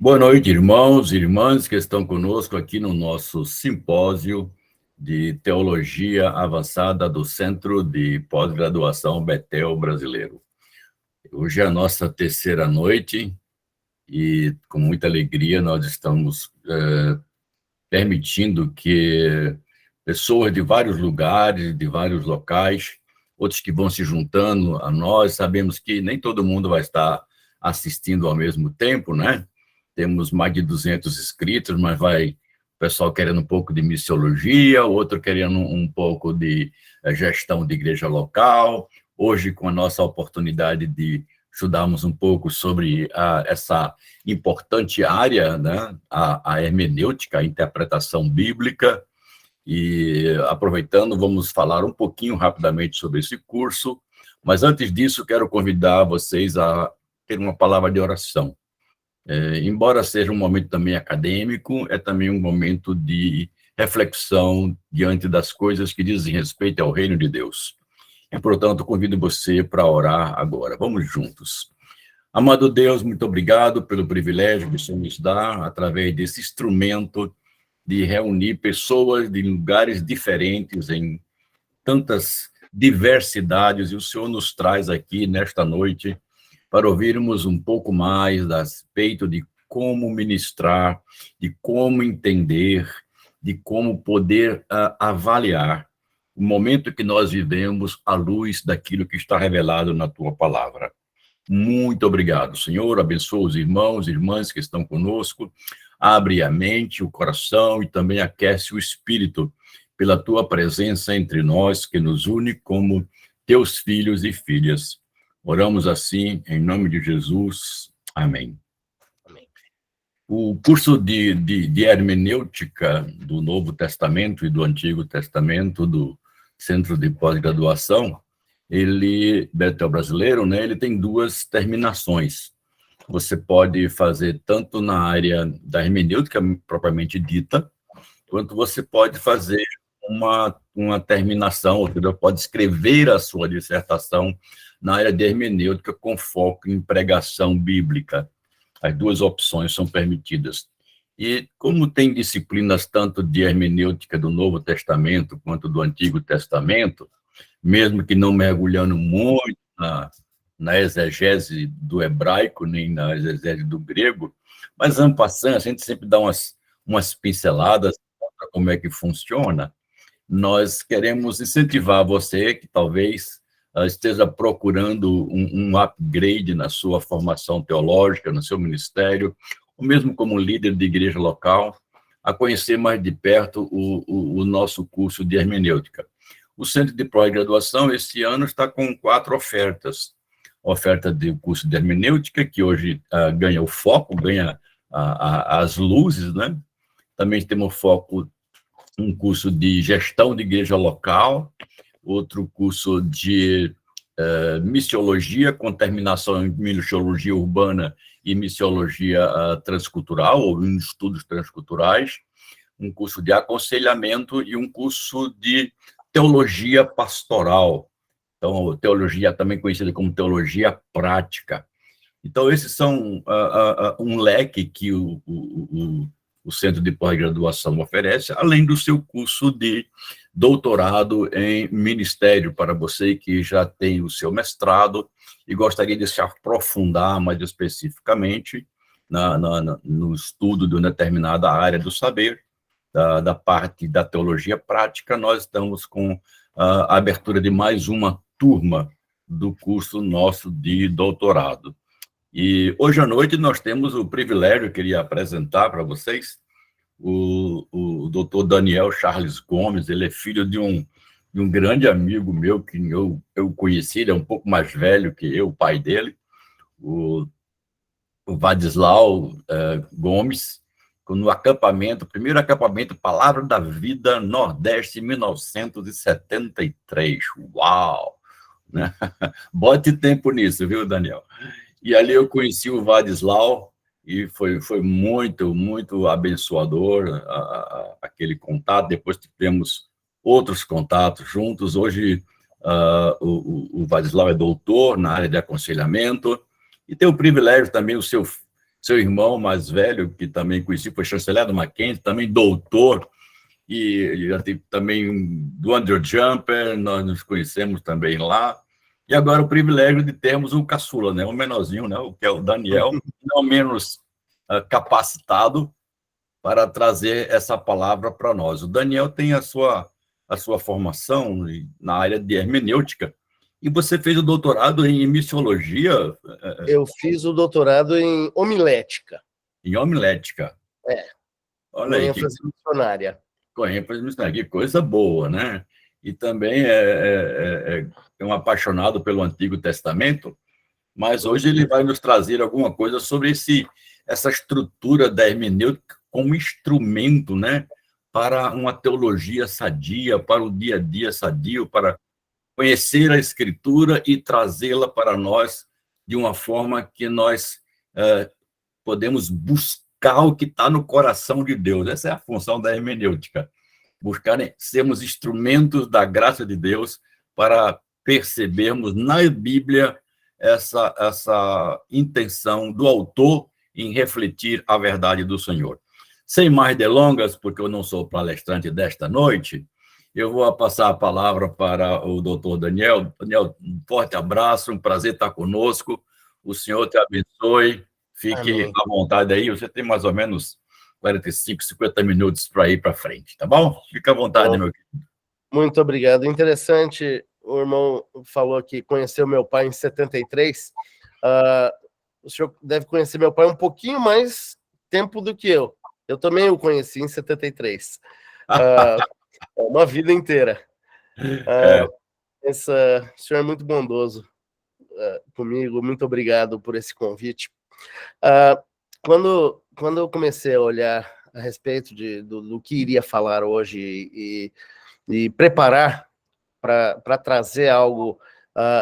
Boa noite, irmãos e irmãs que estão conosco aqui no nosso simpósio de Teologia Avançada do Centro de Pós-Graduação Betel Brasileiro. Hoje é a nossa terceira noite e, com muita alegria, nós estamos permitindo que pessoas de vários lugares, de vários locais, outros que vão se juntando a nós, sabemos que nem todo mundo vai estar assistindo ao mesmo tempo, né? Temos mais de 200 inscritos, mas vai o pessoal querendo um pouco de missiologia, outro querendo um pouco de gestão de igreja local. Hoje, com a nossa oportunidade de estudarmos um pouco sobre essa importante área, né, a hermenêutica, a interpretação bíblica, e aproveitando, vamos falar um pouquinho rapidamente sobre esse curso, mas antes disso, quero convidar vocês a ter uma palavra de oração. Embora seja um momento também acadêmico, é também um momento de reflexão diante das coisas que dizem respeito ao reino de Deus. E, portanto, convido você para orar agora. Vamos juntos. Amado Deus, muito obrigado pelo privilégio que o Senhor nos dá, através desse instrumento de reunir pessoas de lugares diferentes, em tantas diversidades, e o Senhor nos traz aqui nesta noite para ouvirmos um pouco mais a respeito de como ministrar, de como entender, de como poder avaliar o momento que nós vivemos à luz daquilo que está revelado na Tua palavra. Muito obrigado, Senhor. Abençoa os irmãos e irmãs que estão conosco. Abre a mente, o coração e também aquece o espírito pela Tua presença entre nós, que nos une como Teus filhos e filhas. Oramos assim, em nome de Jesus. Amém. O curso de hermenêutica do Novo Testamento e do Antigo Testamento do Centro de Pós-Graduação, Betel Brasileiro, né, ele tem duas terminações. Você pode fazer tanto na área da hermenêutica propriamente dita, quanto você pode fazer uma terminação, ou seja, pode escrever a sua dissertação na área de hermenêutica com foco em pregação bíblica. As duas opções são permitidas. E como tem disciplinas tanto de hermenêutica do Novo Testamento quanto do Antigo Testamento, mesmo que não mergulhando muito na exegese do hebraico, nem na exegese do grego, mas, en passant, a gente sempre dá umas pinceladas para como é que funciona. Nós queremos incentivar você que talvez esteja procurando um upgrade na sua formação teológica, no seu ministério, ou mesmo como líder de igreja local, a conhecer mais de perto o nosso curso de hermenêutica. O Centro de Pós-Graduação, esse ano, está com 4 ofertas. A oferta do curso de hermenêutica, que hoje ganha o foco, ganha as luzes, né? Também temos foco um curso de gestão de igreja local, outro curso de missiologia, com terminação em missiologia urbana e missiologia transcultural, ou em estudos transculturais, um curso de aconselhamento e um curso de teologia pastoral. Então, teologia também conhecida como teologia prática. Então, esses são um leque que o Centro de Pós-Graduação oferece, além do seu curso de doutorado em ministério, para você que já tem o seu mestrado e gostaria de se aprofundar mais especificamente no estudo de uma determinada área do saber, da parte da teologia prática. Nós estamos com a abertura de mais uma turma do curso nosso de doutorado. E hoje à noite nós temos o privilégio, eu queria apresentar para vocês, o doutor Daniel Charles Gomes. Ele é filho de um grande amigo meu, que eu conheci, ele é um pouco mais velho que eu, o pai dele, o Vadislau Gomes, no acampamento, primeiro acampamento Palavra da Vida Nordeste, em 1973. Uau! Né? Bote tempo nisso, viu, Daniel? E ali eu conheci o Vadislau e foi muito, muito abençoador aquele contato. Depois tivemos outros contatos juntos. Hoje o Vadislau é doutor na área de aconselhamento e tem o privilégio também, o seu seu irmão mais velho, que também conheci, foi chanceler do Mackenzie, também doutor, e já tive também do Andrew Jumper, nós nos conhecemos também lá. E agora o privilégio de termos um caçula, né? Um menorzinho, né? O que é o Daniel, não menos capacitado para trazer essa palavra para nós. O Daniel tem a sua formação na área de hermenêutica, e você fez o doutorado em missiologia? Eu fiz o doutorado em homilética. Em homilética. Olha aí, ênfase missionária. Com ênfase missionária, que coisa boa, né? E também é um apaixonado pelo Antigo Testamento, mas hoje ele vai nos trazer alguma coisa sobre essa estrutura da hermenêutica como instrumento, né, para uma teologia sadia, para o dia a dia sadio, para conhecer a Escritura e trazê-la para nós de uma forma que nós podemos buscar o que está no coração de Deus. Essa é a função da hermenêutica, buscar sermos instrumentos da graça de Deus para percebermos na Bíblia essa intenção do autor em refletir a verdade do Senhor. Sem mais delongas, porque eu não sou palestrante desta noite, eu vou passar a palavra para o doutor Daniel. Daniel, um forte abraço, um prazer estar conosco. O Senhor te abençoe. Fique Amém. à vontade aí. Você tem mais ou menos 45, 50 minutos para ir para frente, tá bom? Fica à vontade, meu querido. Muito obrigado. Interessante, o irmão falou que conheceu meu pai em 73. O senhor deve conhecer meu pai um pouquinho mais tempo do que eu. Eu também o conheci em 73. Uma vida inteira. O senhor é muito bondoso comigo. Muito obrigado por esse convite. Quando eu comecei a olhar a respeito do que iria falar hoje e preparar para trazer algo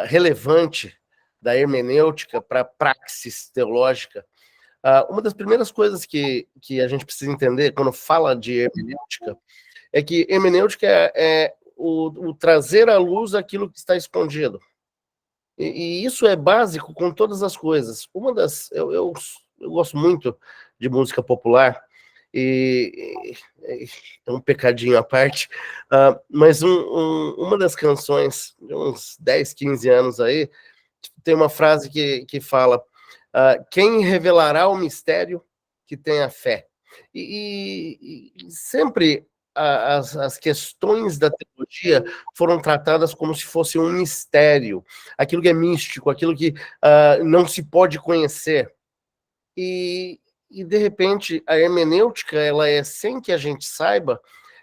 relevante da hermenêutica para a praxis teológica, uma das primeiras coisas que a gente precisa entender quando fala de hermenêutica é que hermenêutica é o trazer à luz aquilo que está escondido. E isso é básico com todas as coisas. Eu gosto muito de música popular, e é um pecadinho à parte, mas uma das canções de uns 10, 15 anos aí, tem uma frase que fala: quem revelará o mistério que tem a fé? E sempre as questões da teologia foram tratadas como se fosse um mistério, aquilo que é místico, aquilo que não se pode conhecer. E de repente, a hermenêutica, ela é, sem que a gente saiba,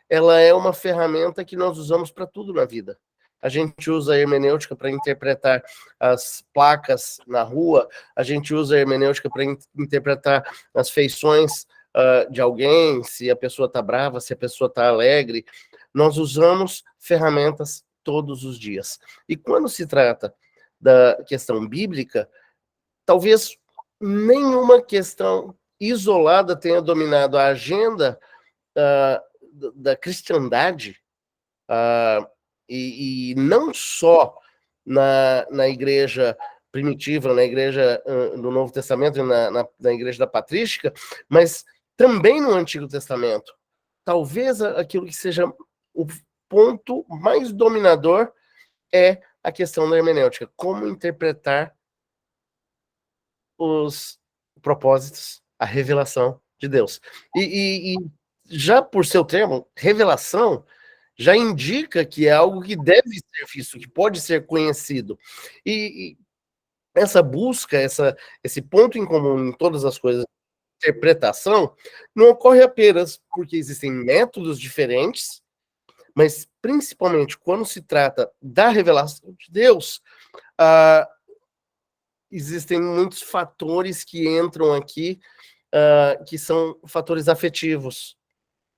ela é uma ferramenta que nós usamos para tudo na vida. A gente usa a hermenêutica para interpretar as placas na rua, a gente usa a hermenêutica para interpretar as feições de alguém, se a pessoa está brava, se a pessoa está alegre. Nós usamos ferramentas todos os dias. E quando se trata da questão bíblica, talvez nenhuma questão isolada tenha dominado a agenda da cristandade, e não só na igreja primitiva, na igreja do Novo Testamento, na igreja da patrística, mas também no Antigo Testamento. Talvez aquilo que seja o ponto mais dominador é a questão da hermenêutica, como interpretar os propósitos, a revelação de Deus. E já por seu termo, revelação, já indica que é algo que deve ser visto, que pode ser conhecido. E essa busca, esse ponto em comum em todas as coisas, interpretação, não ocorre apenas porque existem métodos diferentes, mas principalmente quando se trata da revelação de Deus, existem muitos fatores que entram aqui, que são fatores afetivos.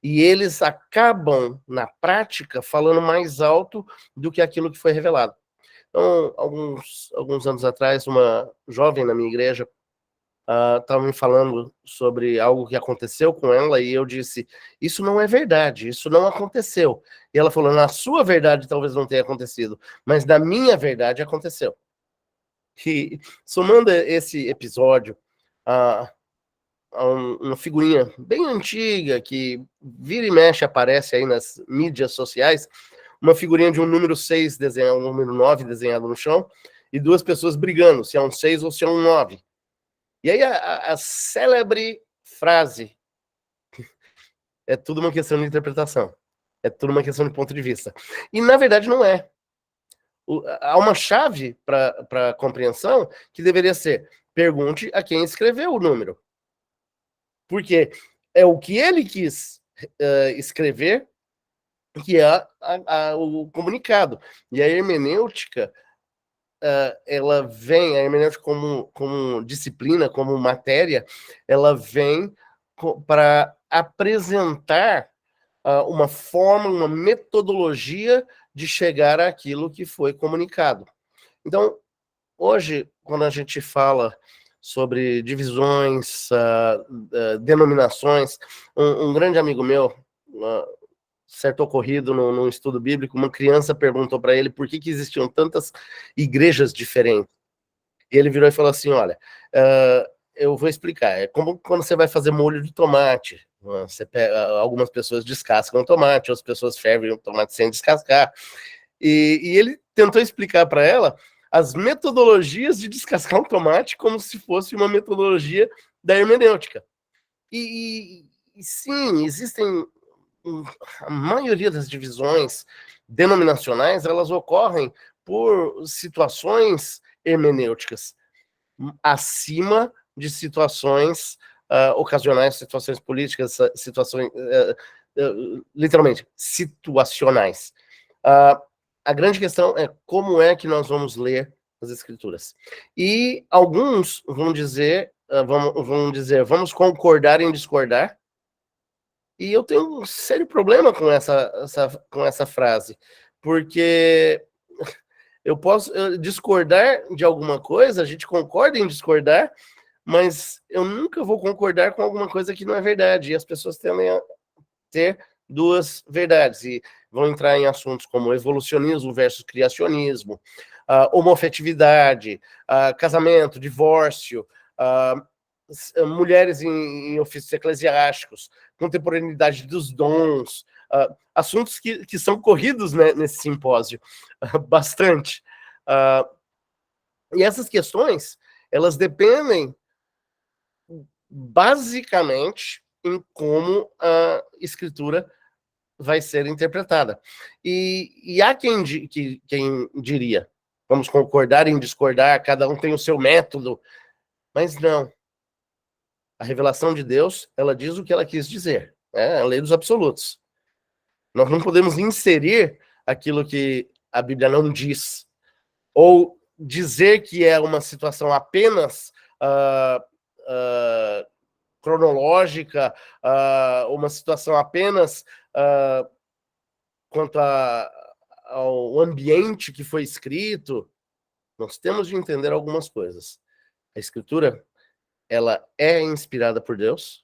E eles acabam, na prática, falando mais alto do que aquilo que foi revelado. Então, alguns anos atrás, uma jovem na minha igreja estava me falando sobre algo que aconteceu com ela, e eu disse: isso não é verdade, isso não aconteceu. E ela falou: na sua verdade talvez não tenha acontecido, mas na minha verdade aconteceu. E somando esse episódio uma figurinha bem antiga, que vira e mexe aparece aí nas mídias sociais, uma figurinha de um número 6 desenhado, um número 9 desenhado no chão, e duas pessoas brigando, se é um 6 ou se é um 9. E aí a célebre frase: é tudo uma questão de interpretação, é tudo uma questão de ponto de vista. E na verdade não é. Há uma chave para a compreensão que deveria ser: pergunte a quem escreveu o número. Porque é o que ele quis escrever que é o comunicado. E a hermenêutica, ela vem, a hermenêutica como disciplina, como matéria, ela vem para apresentar uma forma, uma metodologia de chegar àquilo que foi comunicado. Então, hoje, quando a gente fala sobre divisões, denominações, um grande amigo meu, certo ocorrido num estudo bíblico, uma criança perguntou para ele por que existiam tantas igrejas diferentes. E ele virou e falou assim: olha, eu vou explicar. É como quando você vai fazer molho de tomate. Você pega, algumas pessoas descascam o tomate, outras pessoas fervem o tomate sem descascar. E ele tentou explicar para ela as metodologias de descascar um tomate como se fosse uma metodologia da hermenêutica. E sim, existem a maioria das divisões denominacionais, elas ocorrem por situações hermenêuticas, acima de situações ocasionais, situações políticas, situações, literalmente, situacionais. A grande questão é como é que nós vamos ler as escrituras. E alguns vão dizer, vamos concordar em discordar. E eu tenho um sério problema com essa frase, porque eu posso discordar de alguma coisa, a gente concorda em discordar, mas eu nunca vou concordar com alguma coisa que não é verdade. E as pessoas tendem a ter duas verdades, e vão entrar em assuntos como evolucionismo versus criacionismo, homofetividade, casamento, divórcio, mulheres em ofícios eclesiásticos, contemporaneidade dos dons, assuntos que são corridos, né, nesse simpósio, bastante. E essas questões, elas dependem basicamente em como a escritura vai ser interpretada. E há quem diria, vamos concordar em discordar, cada um tem o seu método, mas não. A revelação de Deus, ela diz o que ela quis dizer. É a lei dos absolutos. Nós não podemos inserir aquilo que a Bíblia não diz. Ou dizer que é uma situação apenas cronológica, uma situação apenas quanto ao ambiente que foi escrito. Nós temos de entender algumas coisas. A Escritura, ela é inspirada por Deus,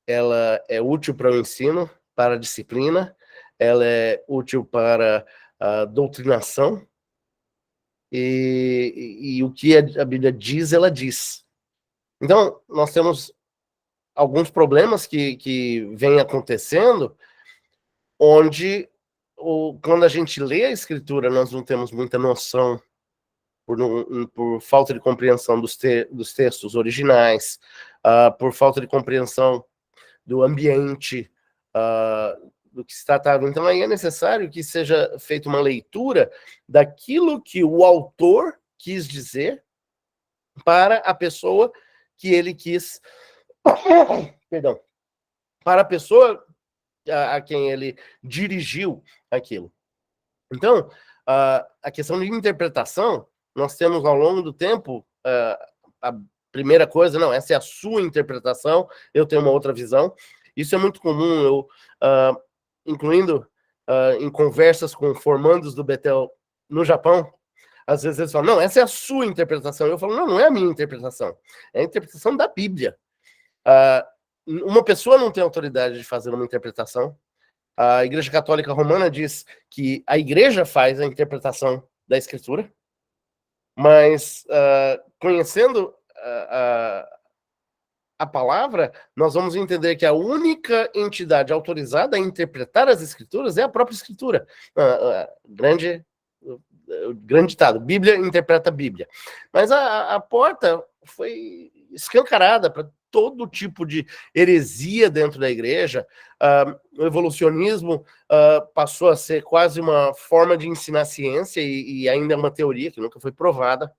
ela é útil para o ensino, para a disciplina, ela é útil para a doutrinação, e o que a Bíblia diz, ela diz. Então, nós temos alguns problemas que vêm acontecendo, onde quando a gente lê a Escritura, nós não temos muita noção, por falta de compreensão dos textos originais, por falta de compreensão do ambiente, do que se tratava. Então, aí é necessário que seja feita uma leitura daquilo que o autor quis dizer para a pessoa que ele quis... Perdão. Para a pessoa a quem ele dirigiu aquilo. Então, a questão de interpretação, nós temos ao longo do tempo a primeira coisa, não, essa é a sua interpretação, eu tenho uma outra visão. Isso é muito comum, incluindo em conversas com formandos do Betel no Japão. Às vezes eles falam, não, essa é a sua interpretação. Eu falo, não é a minha interpretação, é a interpretação da Bíblia. Uma pessoa não tem autoridade de fazer uma interpretação. A Igreja Católica Romana diz que a Igreja faz a interpretação da Escritura, mas conhecendo a palavra, nós vamos entender que a única entidade autorizada a interpretar as Escrituras é a própria Escritura. Grande ditado, Bíblia interpreta a Bíblia. Mas a porta foi escancarada para todo tipo de heresia dentro da igreja. O evolucionismo passou a ser quase uma forma de ensinar ciência e ainda é uma teoria que nunca foi provada.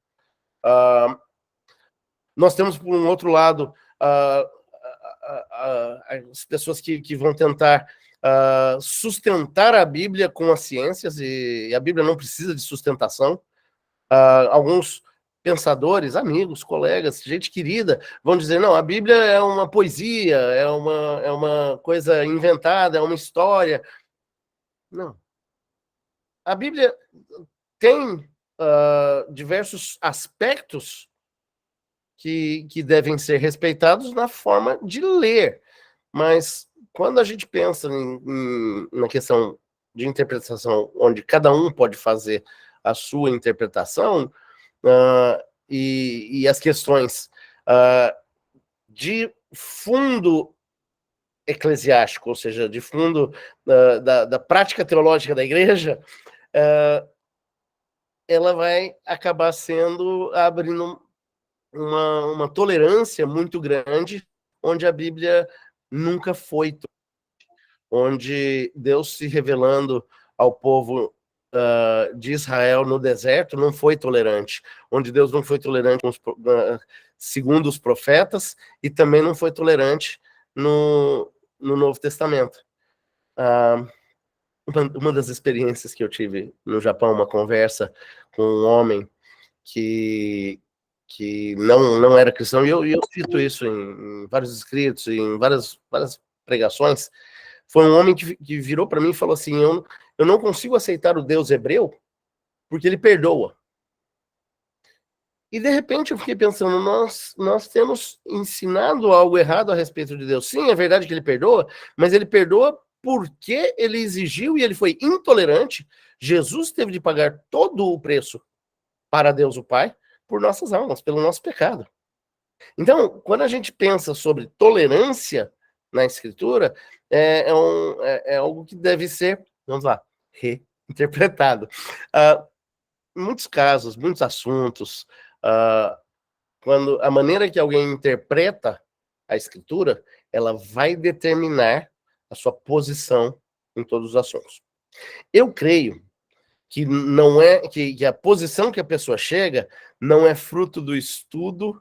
Nós temos, por um outro lado, as pessoas que vão tentar sustentar a Bíblia com as ciências, e a Bíblia não precisa de sustentação. Alguns pensadores, amigos, colegas, gente querida, vão dizer, não, a Bíblia é uma poesia, é uma coisa inventada, é uma história. Não. A Bíblia tem diversos aspectos que devem ser respeitados na forma de ler, mas quando a gente pensa na questão de interpretação, onde cada um pode fazer a sua interpretação, e as questões de fundo eclesiástico, ou seja, de fundo da prática teológica da igreja, ela vai acabar abrindo uma tolerância muito grande, onde a Bíblia nunca foi, onde Deus se revelando ao povo de Israel no deserto não foi tolerante, onde Deus não foi tolerante segundo os profetas, e também não foi tolerante no Novo Testamento. Uma das experiências que eu tive no Japão, uma conversa com um homem que não era cristão, e eu cito isso em vários escritos, em várias pregações. Foi um homem que virou para mim e falou assim, eu não consigo aceitar o Deus hebreu porque ele perdoa. E de repente eu fiquei pensando, nós temos ensinado algo errado a respeito de Deus. Sim, é verdade que ele perdoa, mas ele perdoa porque ele exigiu e ele foi intolerante. Jesus teve de pagar todo o preço para Deus o Pai por nossas almas, pelo nosso pecado. Então, quando a gente pensa sobre tolerância na Escritura, é algo que deve ser, vamos lá, reinterpretado. Em muitos casos, muitos assuntos, quando a maneira que alguém interpreta a Escritura, ela vai determinar a sua posição em todos os assuntos. Eu creio que não é que a posição que a pessoa chega não é fruto do estudo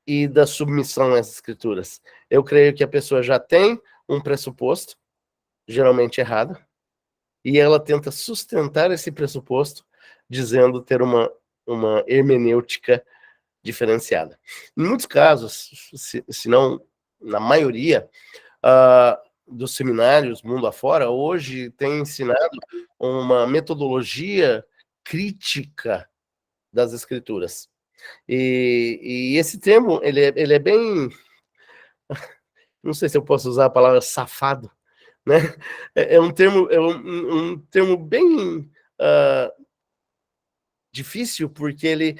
e da submissão às Escrituras. Eu creio que a pessoa já tem um pressuposto, geralmente errado, e ela tenta sustentar esse pressuposto dizendo ter uma hermenêutica diferenciada. Em muitos casos, se não na maioria, dos seminários mundo afora, hoje tem ensinado uma metodologia crítica das Escrituras. E esse termo, ele é bem... Não sei se eu posso usar a palavra safado, né? É um termo bem difícil, porque ele...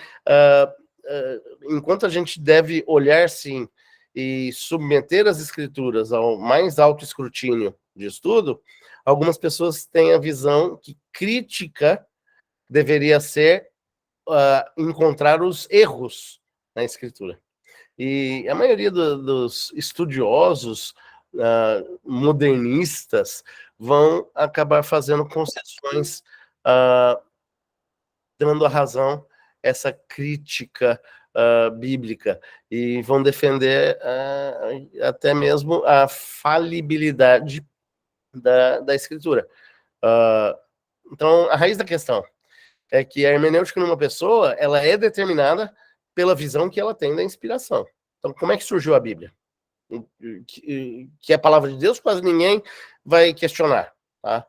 enquanto a gente deve olhar, sim, e submeter as Escrituras ao mais alto escrutínio de estudo, algumas pessoas têm a visão que crítica deveria ser encontrar os erros na Escritura. E a maioria dos estudiosos modernistas vão acabar fazendo concessões, dando a razão a essa crítica bíblica, e vão defender até mesmo a falibilidade da Escritura. Então, a raiz da questão é que a hermenêutica numa pessoa, ela é determinada pela visão que ela tem da inspiração. Então, como é que surgiu a Bíblia? Que é a palavra de Deus, quase ninguém vai questionar, tá?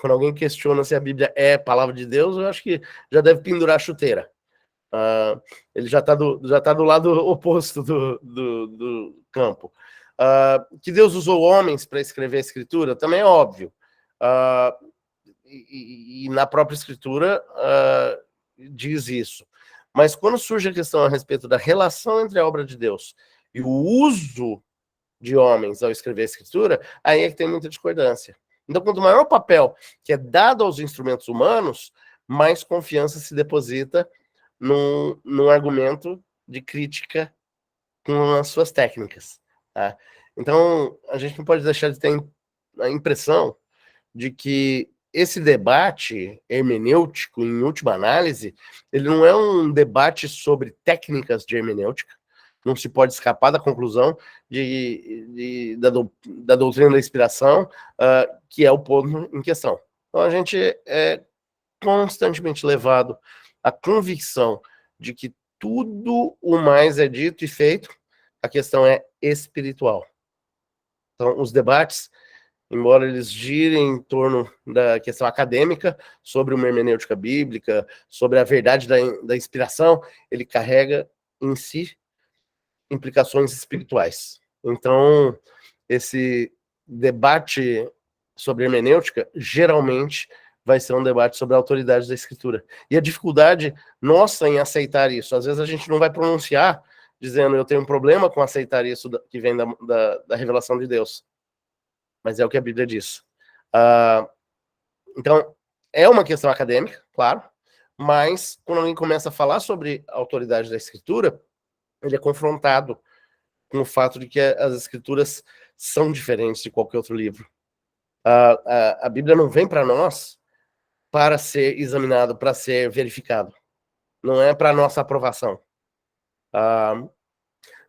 Quando alguém questiona se a Bíblia é palavra de Deus, eu acho que já deve pendurar a chuteira. Ele já está do lado oposto do campo. Que Deus usou homens para escrever a Escritura também é óbvio. E na própria Escritura diz isso. Mas quando surge a questão a respeito da relação entre a obra de Deus e o uso de homens ao escrever a escritura, aí é que tem muita discordância. Então, quanto maior o papel que é dado aos instrumentos humanos, mais confiança se deposita num argumento de crítica com as suas técnicas. Tá? Então, a gente não pode deixar de ter a impressão de que esse debate hermenêutico, em última análise, ele não é um debate sobre técnicas de hermenêutica, não se pode escapar da conclusão da doutrina da inspiração, que é o ponto em questão. Então, a gente é constantemente levado à convicção de que tudo o mais é dito e feito, a questão é espiritual. Então, os debates, embora eles girem em torno da questão acadêmica, sobre uma hermenêutica bíblica, sobre a verdade da inspiração, ele carrega em si implicações espirituais. Então, esse debate sobre hermenêutica, geralmente, vai ser um debate sobre a autoridade da escritura. E a dificuldade nossa em aceitar isso, às vezes a gente não vai pronunciar dizendo eu tenho um problema com aceitar isso que vem da revelação de Deus. Mas é o que a Bíblia diz. Então, é uma questão acadêmica, claro, mas quando alguém começa a falar sobre a autoridade da escritura, ele é confrontado com o fato de que as escrituras são diferentes de qualquer outro livro. A Bíblia não vem para nós para ser examinado, para ser verificado. Não é para nossa aprovação.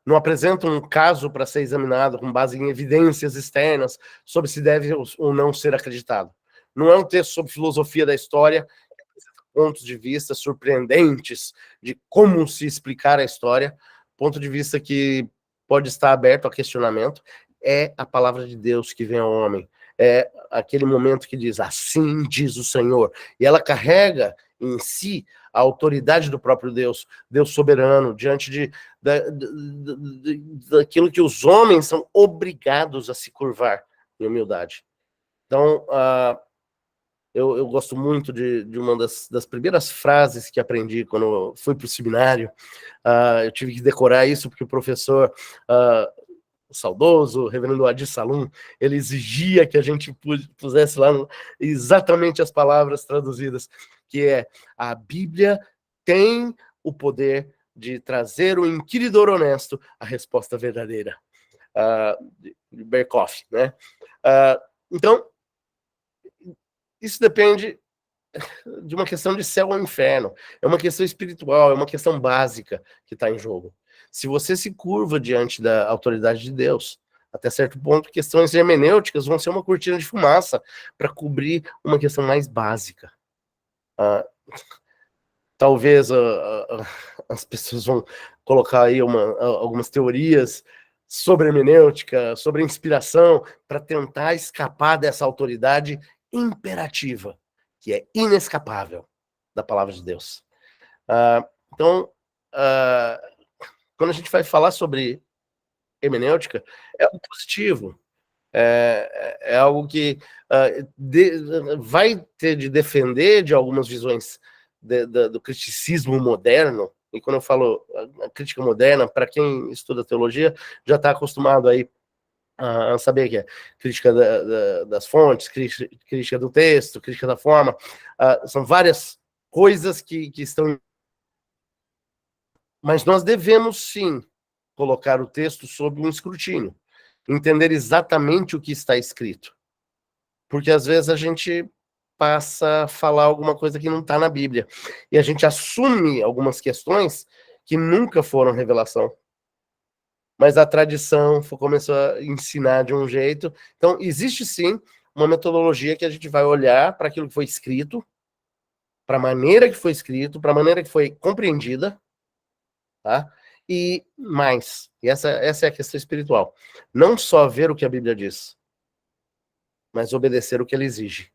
Não apresenta um caso para ser examinado com base em evidências externas sobre se deve ou não ser acreditado. Não é um texto sobre filosofia da história, pontos de vista surpreendentes de como se explicar a história, ponto de vista que pode estar aberto a questionamento. É a palavra de Deus que vem ao homem. É aquele momento que diz, assim diz o Senhor. E ela carrega em si a autoridade do próprio Deus, Deus soberano, diante daquilo que os homens são obrigados a se curvar em humildade. Então, eu gosto muito de uma das primeiras frases que aprendi quando eu fui para o seminário. Eu tive que decorar isso porque o professor... o saudoso, o reverendo Adi Salum, ele exigia que a gente pusesse lá exatamente as palavras traduzidas, que é: a Bíblia tem o poder de trazer o inquiridor honesto a resposta verdadeira. De Berkhoff, né? Então, isso depende de uma questão de céu ou inferno, é uma questão espiritual, é uma questão básica que está em jogo. Se você se curva diante da autoridade de Deus, até certo ponto, questões hermenêuticas vão ser uma cortina de fumaça para cobrir uma questão mais básica. Talvez as pessoas vão colocar aí algumas teorias sobre hermenêutica, sobre inspiração, para tentar escapar dessa autoridade imperativa, que é inescapável da palavra de Deus. Então, quando a gente vai falar sobre hermenêutica, é algo positivo, é algo que vai ter de defender de algumas visões do criticismo moderno. E quando eu falo a crítica moderna, para quem estuda teologia, já está acostumado aí a saber que é crítica das fontes, crítica do texto, crítica da forma, são várias coisas que estão... Mas nós devemos, sim, colocar o texto sob um escrutínio, entender exatamente o que está escrito. Porque, às vezes, a gente passa a falar alguma coisa que não está na Bíblia, e a gente assume algumas questões que nunca foram revelação. Mas a tradição começou a ensinar de um jeito. Então, existe, sim, uma metodologia que a gente vai olhar para aquilo que foi escrito, para a maneira que foi escrito, para a maneira que foi compreendida, tá? E mais, e essa é a questão espiritual, não só ver o que a Bíblia diz, mas obedecer o que ela exige.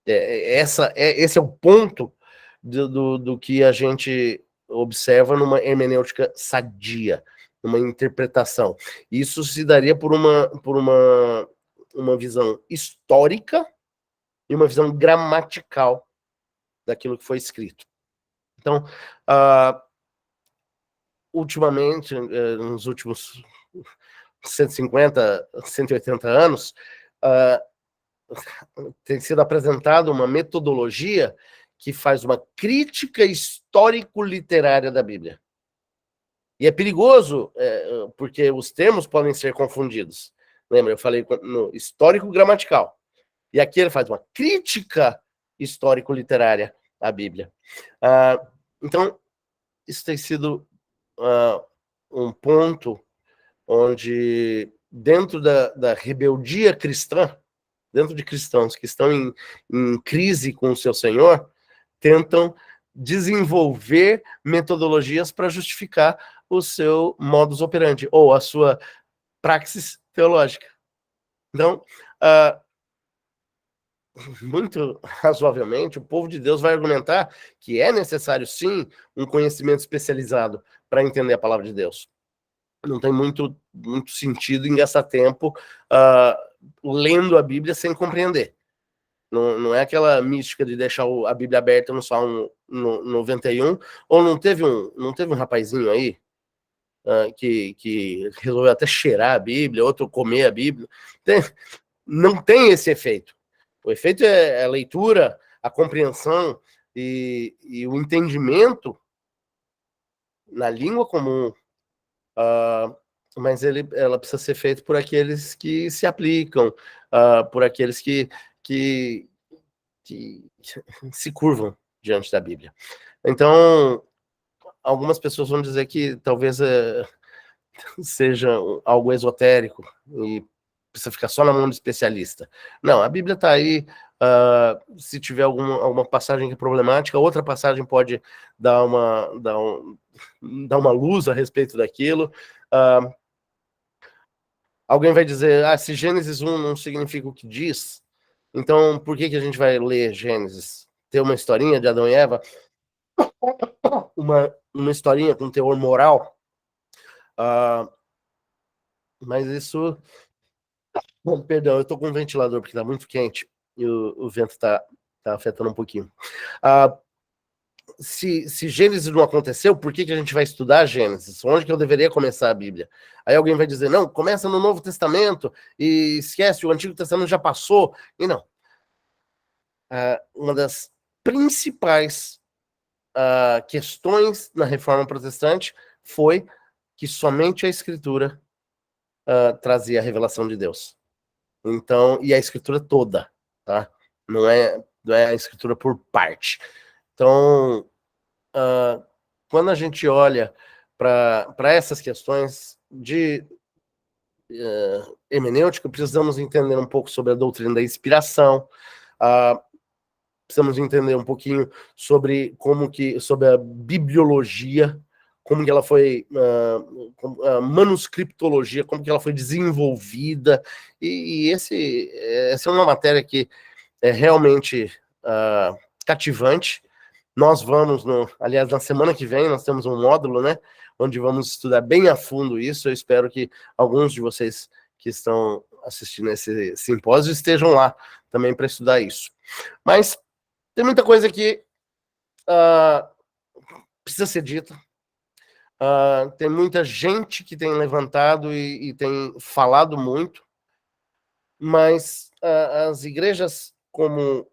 Esse é o ponto do que a gente observa numa hermenêutica sadia, numa interpretação. Isso se daria por uma visão histórica e uma visão gramatical daquilo que foi escrito. Então, ultimamente, nos últimos 150, 180 anos, tem sido apresentada uma metodologia que faz uma crítica histórico-literária da Bíblia. E é perigoso, porque os termos podem ser confundidos. Lembra, eu falei no histórico-gramatical. E aqui ele faz uma crítica histórico-literária à Bíblia. Então, isso tem sido um ponto onde, dentro da rebeldia cristã, dentro de cristãos que estão em crise com o seu Senhor, tentam desenvolver metodologias para justificar o seu modus operandi, ou a sua praxis teológica. Então, muito razoavelmente, o povo de Deus vai argumentar que é necessário, sim, um conhecimento especializado para entender a palavra de Deus. Não tem muito sentido em gastar tempo lendo a Bíblia sem compreender. Não é aquela mística de deixar a Bíblia aberta no Salmo 91, ou não teve um rapazinho aí que resolveu até cheirar a Bíblia, outro comer a Bíblia. Não tem esse efeito. O efeito é a leitura, a compreensão e o entendimento na língua comum. Mas ela precisa ser feita por aqueles que se aplicam, por aqueles que se curvam diante da Bíblia. Então, algumas pessoas vão dizer que talvez seja algo esotérico e precisa ficar só na mão do especialista. Não, a Bíblia está aí. Se tiver alguma passagem que é problemática, outra passagem pode dar uma luz a respeito daquilo. Alguém vai dizer, se Gênesis 1 não significa o que diz, então por que a gente vai ler Gênesis? Ter uma historinha de Adão e Eva, uma historinha com teor moral, mas isso... Bom, perdão, eu estou com um ventilador porque está muito quente e o vento está afetando um pouquinho. Se Gênesis não aconteceu, por que a gente vai estudar Gênesis? Onde que eu deveria começar a Bíblia? Aí alguém vai dizer, não, começa no Novo Testamento e esquece, o Antigo Testamento já passou. E não. Uma das principais questões na Reforma Protestante foi que somente a Escritura trazia a revelação de Deus. Então, e a Escritura toda, tá? Não é a Escritura por parte. Então, quando a gente olha para essas questões de hermenêutica, precisamos entender um pouco sobre a doutrina da inspiração, precisamos entender um pouquinho sobre sobre a bibliologia, como que ela foi, a manuscriptologia, como que ela foi desenvolvida, e essa é uma matéria que é realmente cativante. Nós vamos, aliás, na semana que vem, nós temos um módulo, né, onde vamos estudar bem a fundo isso. Eu espero que alguns de vocês que estão assistindo esse simpósio estejam lá também para estudar isso. Mas tem muita coisa que precisa ser dita. Tem muita gente que tem levantado e tem falado muito, mas as igrejas como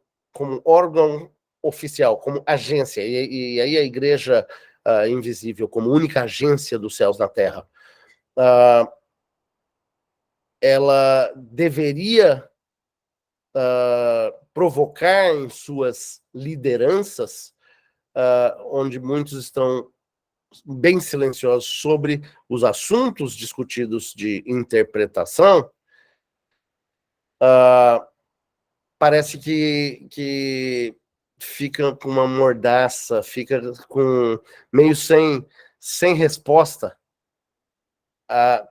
órgão oficial, como agência, e aí a igreja invisível, como única agência dos céus na terra, ela deveria provocar em suas lideranças, onde muitos estão bem silenciosos sobre os assuntos discutidos de interpretação, parece que fica com uma mordaça, fica com meio sem resposta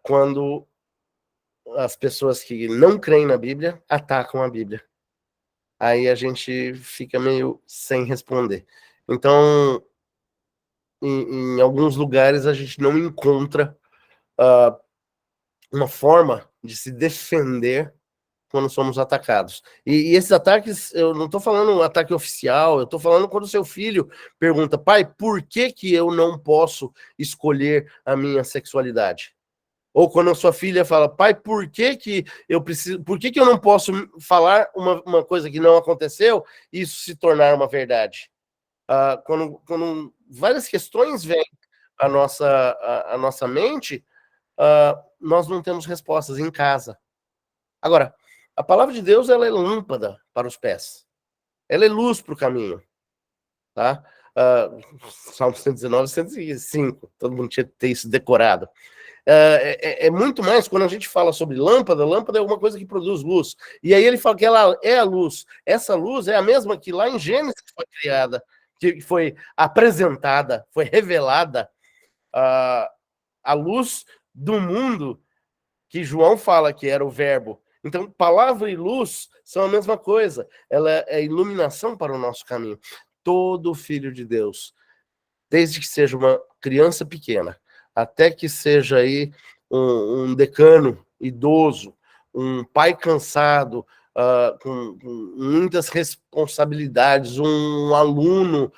quando as pessoas que não creem na Bíblia atacam a Bíblia. Aí a gente fica meio sem responder. Então, em alguns lugares a gente não encontra uma forma de se defender quando somos atacados. E esses ataques, eu não estou falando um ataque oficial, eu estou falando quando o seu filho pergunta, pai, por que eu não posso escolher a minha sexualidade? Ou quando a sua filha fala, pai, por que eu preciso, por que eu não posso falar uma coisa que não aconteceu e isso se tornar uma verdade? Quando várias questões vêm à nossa mente, nós não temos respostas em casa. Agora, a palavra de Deus, ela é lâmpada para os pés. Ela é luz para o caminho. Tá? Salmo 119, 105. Todo mundo tinha que ter isso decorado. É muito mais quando a gente fala sobre lâmpada. Lâmpada é alguma coisa que produz luz. E aí ele fala que ela é a luz. Essa luz é a mesma que lá em Gênesis foi criada, que foi apresentada, foi revelada. A luz do mundo que João fala que era o verbo. Então, palavra e luz são a mesma coisa. Ela é iluminação para o nosso caminho. Todo filho de Deus, desde que seja uma criança pequena, até que seja aí um decano idoso, um pai cansado, com muitas responsabilidades, um aluno,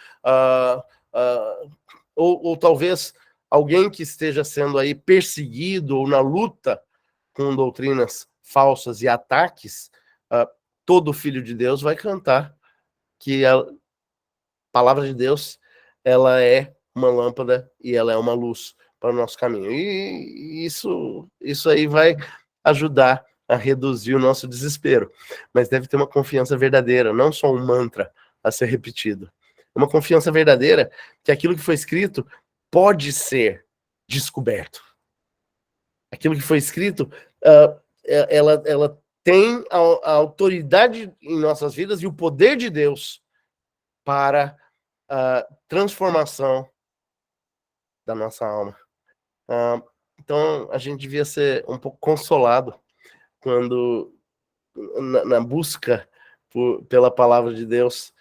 ou talvez alguém que esteja sendo aí perseguido ou na luta com doutrinas falsas e ataques, todo filho de Deus vai cantar que a palavra de Deus, ela é uma lâmpada e ela é uma luz para o nosso caminho. E isso aí vai ajudar a reduzir o nosso desespero. Mas deve ter uma confiança verdadeira, não só um mantra a ser repetido. Uma confiança verdadeira que aquilo que foi escrito pode ser descoberto. Aquilo que foi escrito, ela tem a autoridade em nossas vidas e o poder de Deus para a transformação da nossa alma. Então, a gente devia ser um pouco consolado quando, na busca pela palavra de Deus,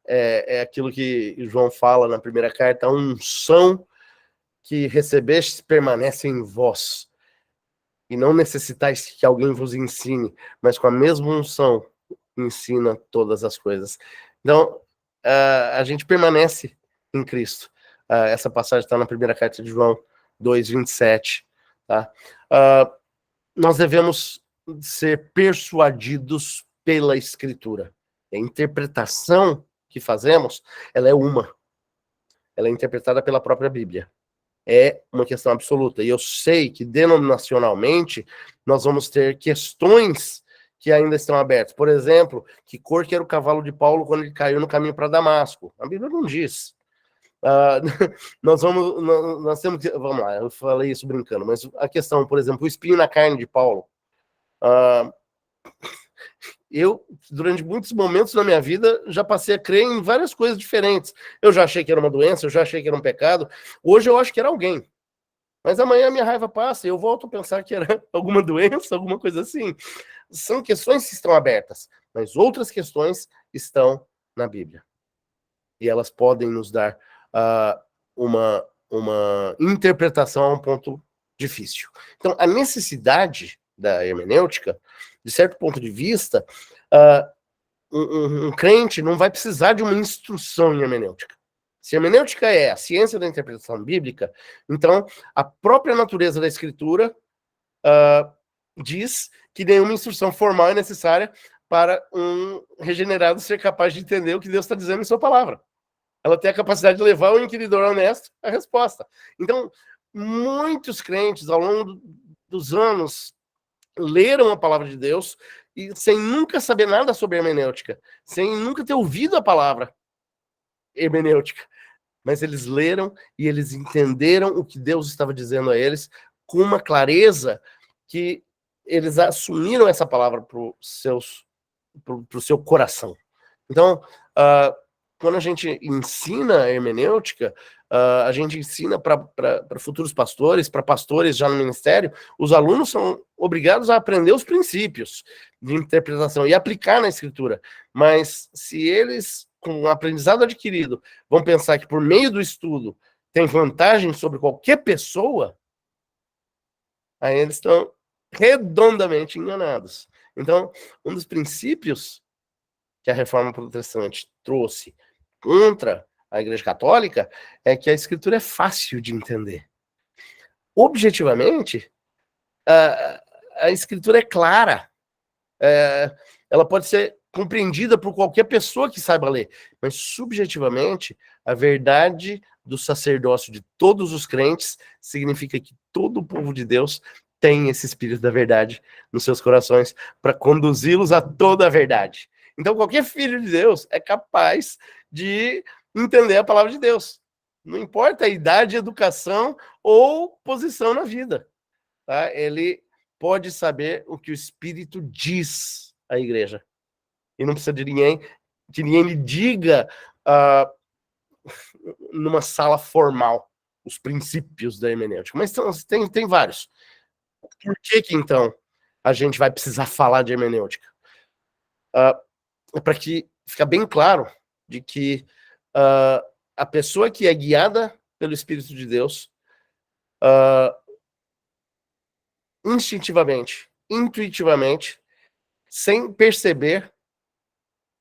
é aquilo que João fala na primeira carta, a unção que recebestes permanece em vós, e não necessitais que alguém vos ensine, mas com a mesma unção ensina todas as coisas. Então, a gente permanece em Cristo. Essa passagem está na primeira carta de João 2:27. Tá? Nós devemos ser persuadidos pela Escritura. A interpretação que fazemos, ela é uma. Ela é interpretada pela própria Bíblia. É uma questão absoluta. E eu sei que, denominacionalmente, nós vamos ter questões que ainda estão abertas. Por exemplo, que cor que era o cavalo de Paulo quando ele caiu no caminho para Damasco? A Bíblia não diz. Nós temos que... Vamos lá, eu falei isso brincando, mas a questão, por exemplo, o espinho na carne de Paulo. Eu, durante muitos momentos na minha vida, já passei a crer em várias coisas diferentes. Eu já achei que era uma doença, eu já achei que era um pecado. Hoje eu acho que era alguém. Mas amanhã a minha raiva passa e eu volto a pensar que era alguma doença, alguma coisa assim. São questões que estão abertas, mas outras questões estão na Bíblia. E elas podem nos dar uma interpretação a um ponto difícil. Então, a necessidade da hermenêutica, de certo ponto de vista, um crente não vai precisar de uma instrução em hermenêutica. Se hermenêutica é a ciência da interpretação bíblica, então a própria natureza da Escritura diz que nenhuma instrução formal é necessária para um regenerado ser capaz de entender o que Deus está dizendo em sua palavra. Ela tem a capacidade de levar o inquiridor honesto à resposta. Então, muitos crentes, ao longo dos anos, leram a palavra de Deus e sem nunca saber nada sobre hermenêutica, sem nunca ter ouvido a palavra hermenêutica. Mas eles leram e eles entenderam o que Deus estava dizendo a eles com uma clareza que eles assumiram essa palavra para o seu coração. Então, quando a gente ensina a hermenêutica, a gente ensina para futuros pastores, para pastores já no ministério, os alunos são obrigados a aprender os princípios de interpretação e aplicar na Escritura. Mas se eles, com o aprendizado adquirido, vão pensar que por meio do estudo tem vantagem sobre qualquer pessoa, aí eles estão redondamente enganados. Então, um dos princípios que a Reforma Protestante trouxe contra a Igreja Católica é que a Escritura é fácil de entender. Objetivamente, a Escritura é clara. Ela pode ser compreendida por qualquer pessoa que saiba ler, mas subjetivamente, a verdade do sacerdócio de todos os crentes significa que todo o povo de Deus tem esse espírito da verdade nos seus corações para conduzi-los a toda a verdade. Então, qualquer filho de Deus é capaz de entender a palavra de Deus. Não importa a idade, educação ou posição na vida. Tá? Ele pode saber o que o Espírito diz à igreja. E não precisa de ninguém que ninguém lhe diga numa sala formal os princípios da hermenêutica. Mas tem vários. Por que então a gente vai precisar falar de hermenêutica? Para que fica bem claro de que a pessoa que é guiada pelo Espírito de Deus instintivamente, intuitivamente, sem perceber,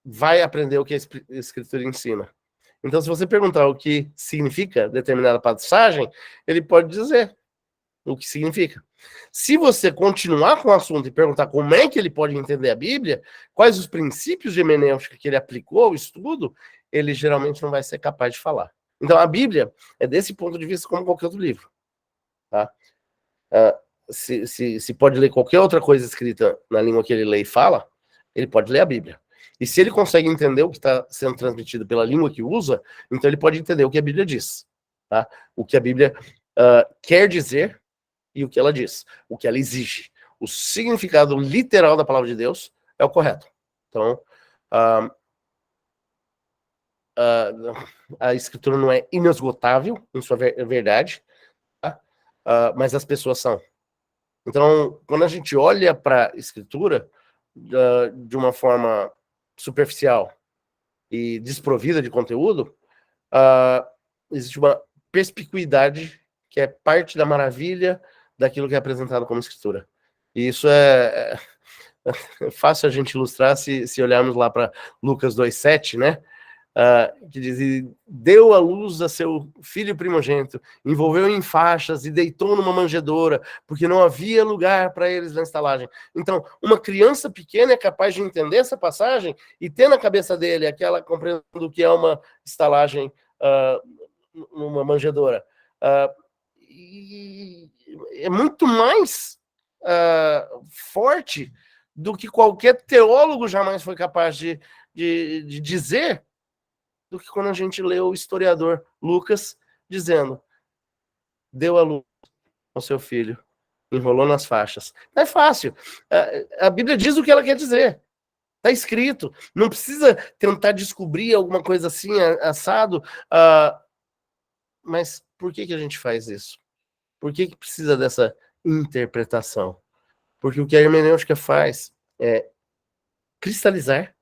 vai aprender o que a Escritura ensina. Então, se você perguntar o que significa determinada passagem, ele pode dizer o que significa. Se você continuar com o assunto e perguntar como é que ele pode entender a Bíblia, quais os princípios de hermenêutica que ele aplicou ao estudo, ele geralmente não vai ser capaz de falar. Então, a Bíblia é desse ponto de vista como qualquer outro livro. Tá? Se pode ler qualquer outra coisa escrita na língua que ele lê e fala, ele pode ler a Bíblia. E se ele consegue entender o que está sendo transmitido pela língua que usa, então ele pode entender o que a Bíblia diz. Tá? O que a Bíblia quer dizer e o que ela diz, o que ela exige. O significado literal da palavra de Deus é o correto. Então, a Escritura não é inesgotável em sua verdade, tá? Mas as pessoas são. Então, quando a gente olha para a Escritura de uma forma superficial e desprovida de conteúdo, existe uma perspicuidade que é parte da maravilha daquilo que é apresentado como Escritura. E isso é fácil a gente ilustrar se olharmos lá para Lucas 2,7, né? Que diz: deu à luz a seu filho primogênito, envolveu em faixas e deitou numa manjedoura, porque não havia lugar para eles na estalagem. Então, uma criança pequena é capaz de entender essa passagem e ter na cabeça dele aquela compreensão do que é uma estalagem numa manjedoura. E é muito mais forte do que qualquer teólogo jamais foi capaz de dizer, do que quando a gente lê o historiador Lucas dizendo: deu à luz ao seu filho, enrolou nas faixas. Não é fácil. A Bíblia diz o que ela quer dizer. Está escrito. Não precisa tentar descobrir alguma coisa assim, assado. Mas por que a gente faz isso? Por que precisa dessa interpretação? Porque o que a hermenêutica faz é cristalizar,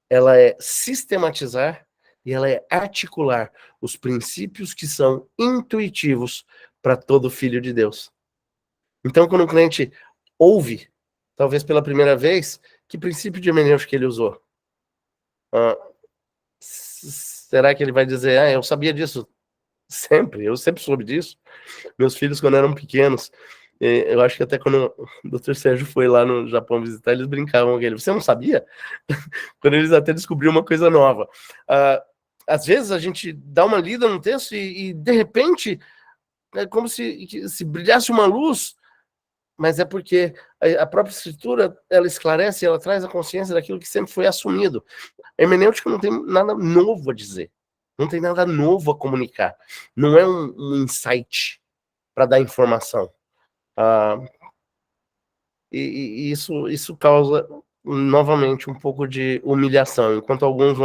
ela é sistematizar e ela é articular os princípios que são intuitivos para todo filho de Deus. Então, quando o cliente ouve, talvez pela primeira vez, que princípio de hermenêutica ele usou? Será que ele vai dizer: eu sabia disso sempre, eu sempre soube disso? Meus filhos, quando eram pequenos, eu acho que até quando o Dr. Sérgio foi lá no Japão visitar, eles brincavam com ele: você não sabia? Quando eles até descobriam uma coisa nova. Às vezes a gente dá uma lida no texto e de repente é como se brilhasse uma luz, mas é porque a própria Escritura, ela esclarece, ela traz a consciência daquilo que sempre foi assumido. A hermenêutica não tem nada novo a dizer, não tem nada novo a comunicar, não é um insight para dar informação. E isso causa novamente um pouco de humilhação, enquanto alguns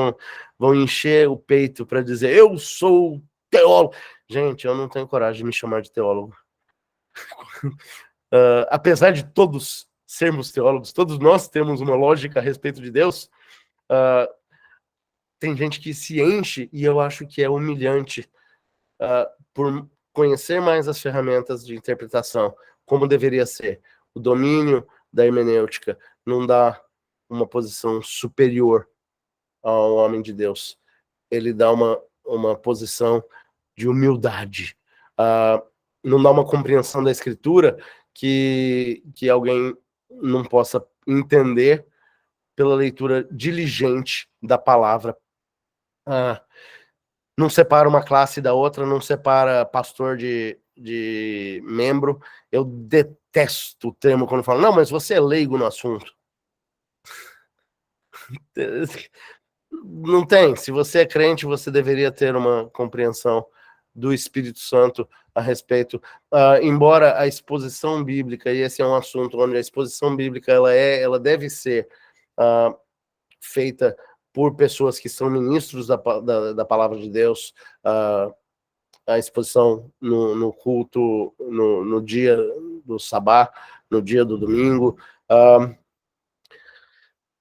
vão encher o peito para dizer: eu sou teólogo. Gente, eu não tenho coragem de me chamar de teólogo. Apesar de todos sermos teólogos, todos nós temos uma lógica a respeito de Deus, tem gente que se enche, e eu acho que é humilhante por conhecer mais as ferramentas de interpretação, como deveria ser. o domínio da hermenêutica não dá uma posição superior ao homem de Deus. Ele dá uma posição de humildade. Não dá uma compreensão da Escritura que alguém não possa entender pela leitura diligente da palavra. Não separa uma classe da outra, não separa pastor de membro. Eu detesto o termo quando falam, não, mas você é leigo no assunto. Não tem. Se você é crente, você deveria ter uma compreensão do Espírito Santo a respeito. Embora a exposição bíblica, e esse é um assunto onde a exposição bíblica ela deve ser feita por pessoas que são ministros da palavra de Deus, a exposição no culto, no dia do sabá, no dia do domingo.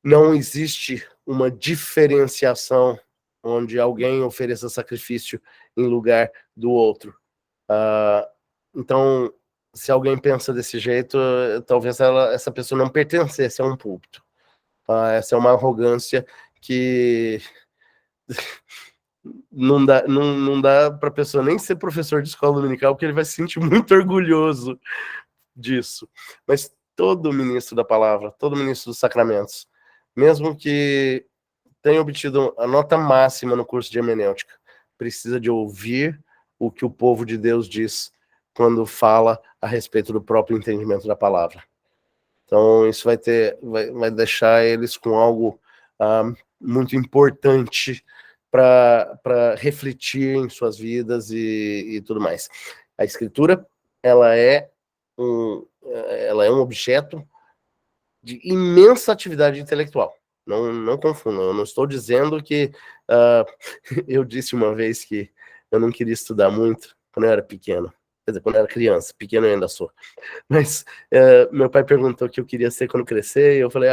Não existe uma diferenciação onde alguém ofereça sacrifício em lugar do outro. Então, se alguém pensa desse jeito, talvez essa pessoa não pertencesse a um púlpito. Essa é uma arrogância que não dá para a pessoa nem ser professor de escola dominical, porque ele vai se sentir muito orgulhoso disso. Mas todo ministro da palavra, todo ministro dos sacramentos, mesmo que tenha obtido a nota máxima no curso de hermenêutica, precisa de ouvir o que o povo de Deus diz quando fala a respeito do próprio entendimento da palavra. Então, isso vai deixar eles com algo muito importante para refletir em suas vidas e tudo mais. A Escritura, ela é um objeto de imensa atividade intelectual. Não confundam, eu não estou dizendo que... eu disse uma vez que eu não queria estudar muito quando eu era pequeno. Quer dizer, quando eu era criança, pequeno eu ainda sou. Mas meu pai perguntou o que eu queria ser quando crescer, e eu falei,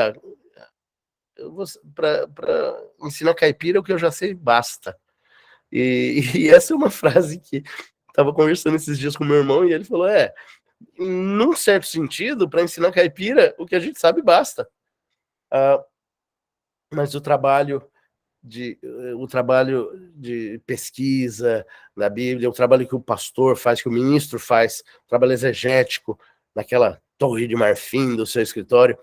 para ensinar caipira o que eu já sei basta. E essa é uma frase que estava conversando esses dias com meu irmão, e ele falou, num certo sentido, para ensinar caipira, o que a gente sabe basta. Mas o trabalho de pesquisa na Bíblia, o trabalho que o pastor faz, que o ministro faz, o trabalho exegético, naquela torre de marfim do seu escritório,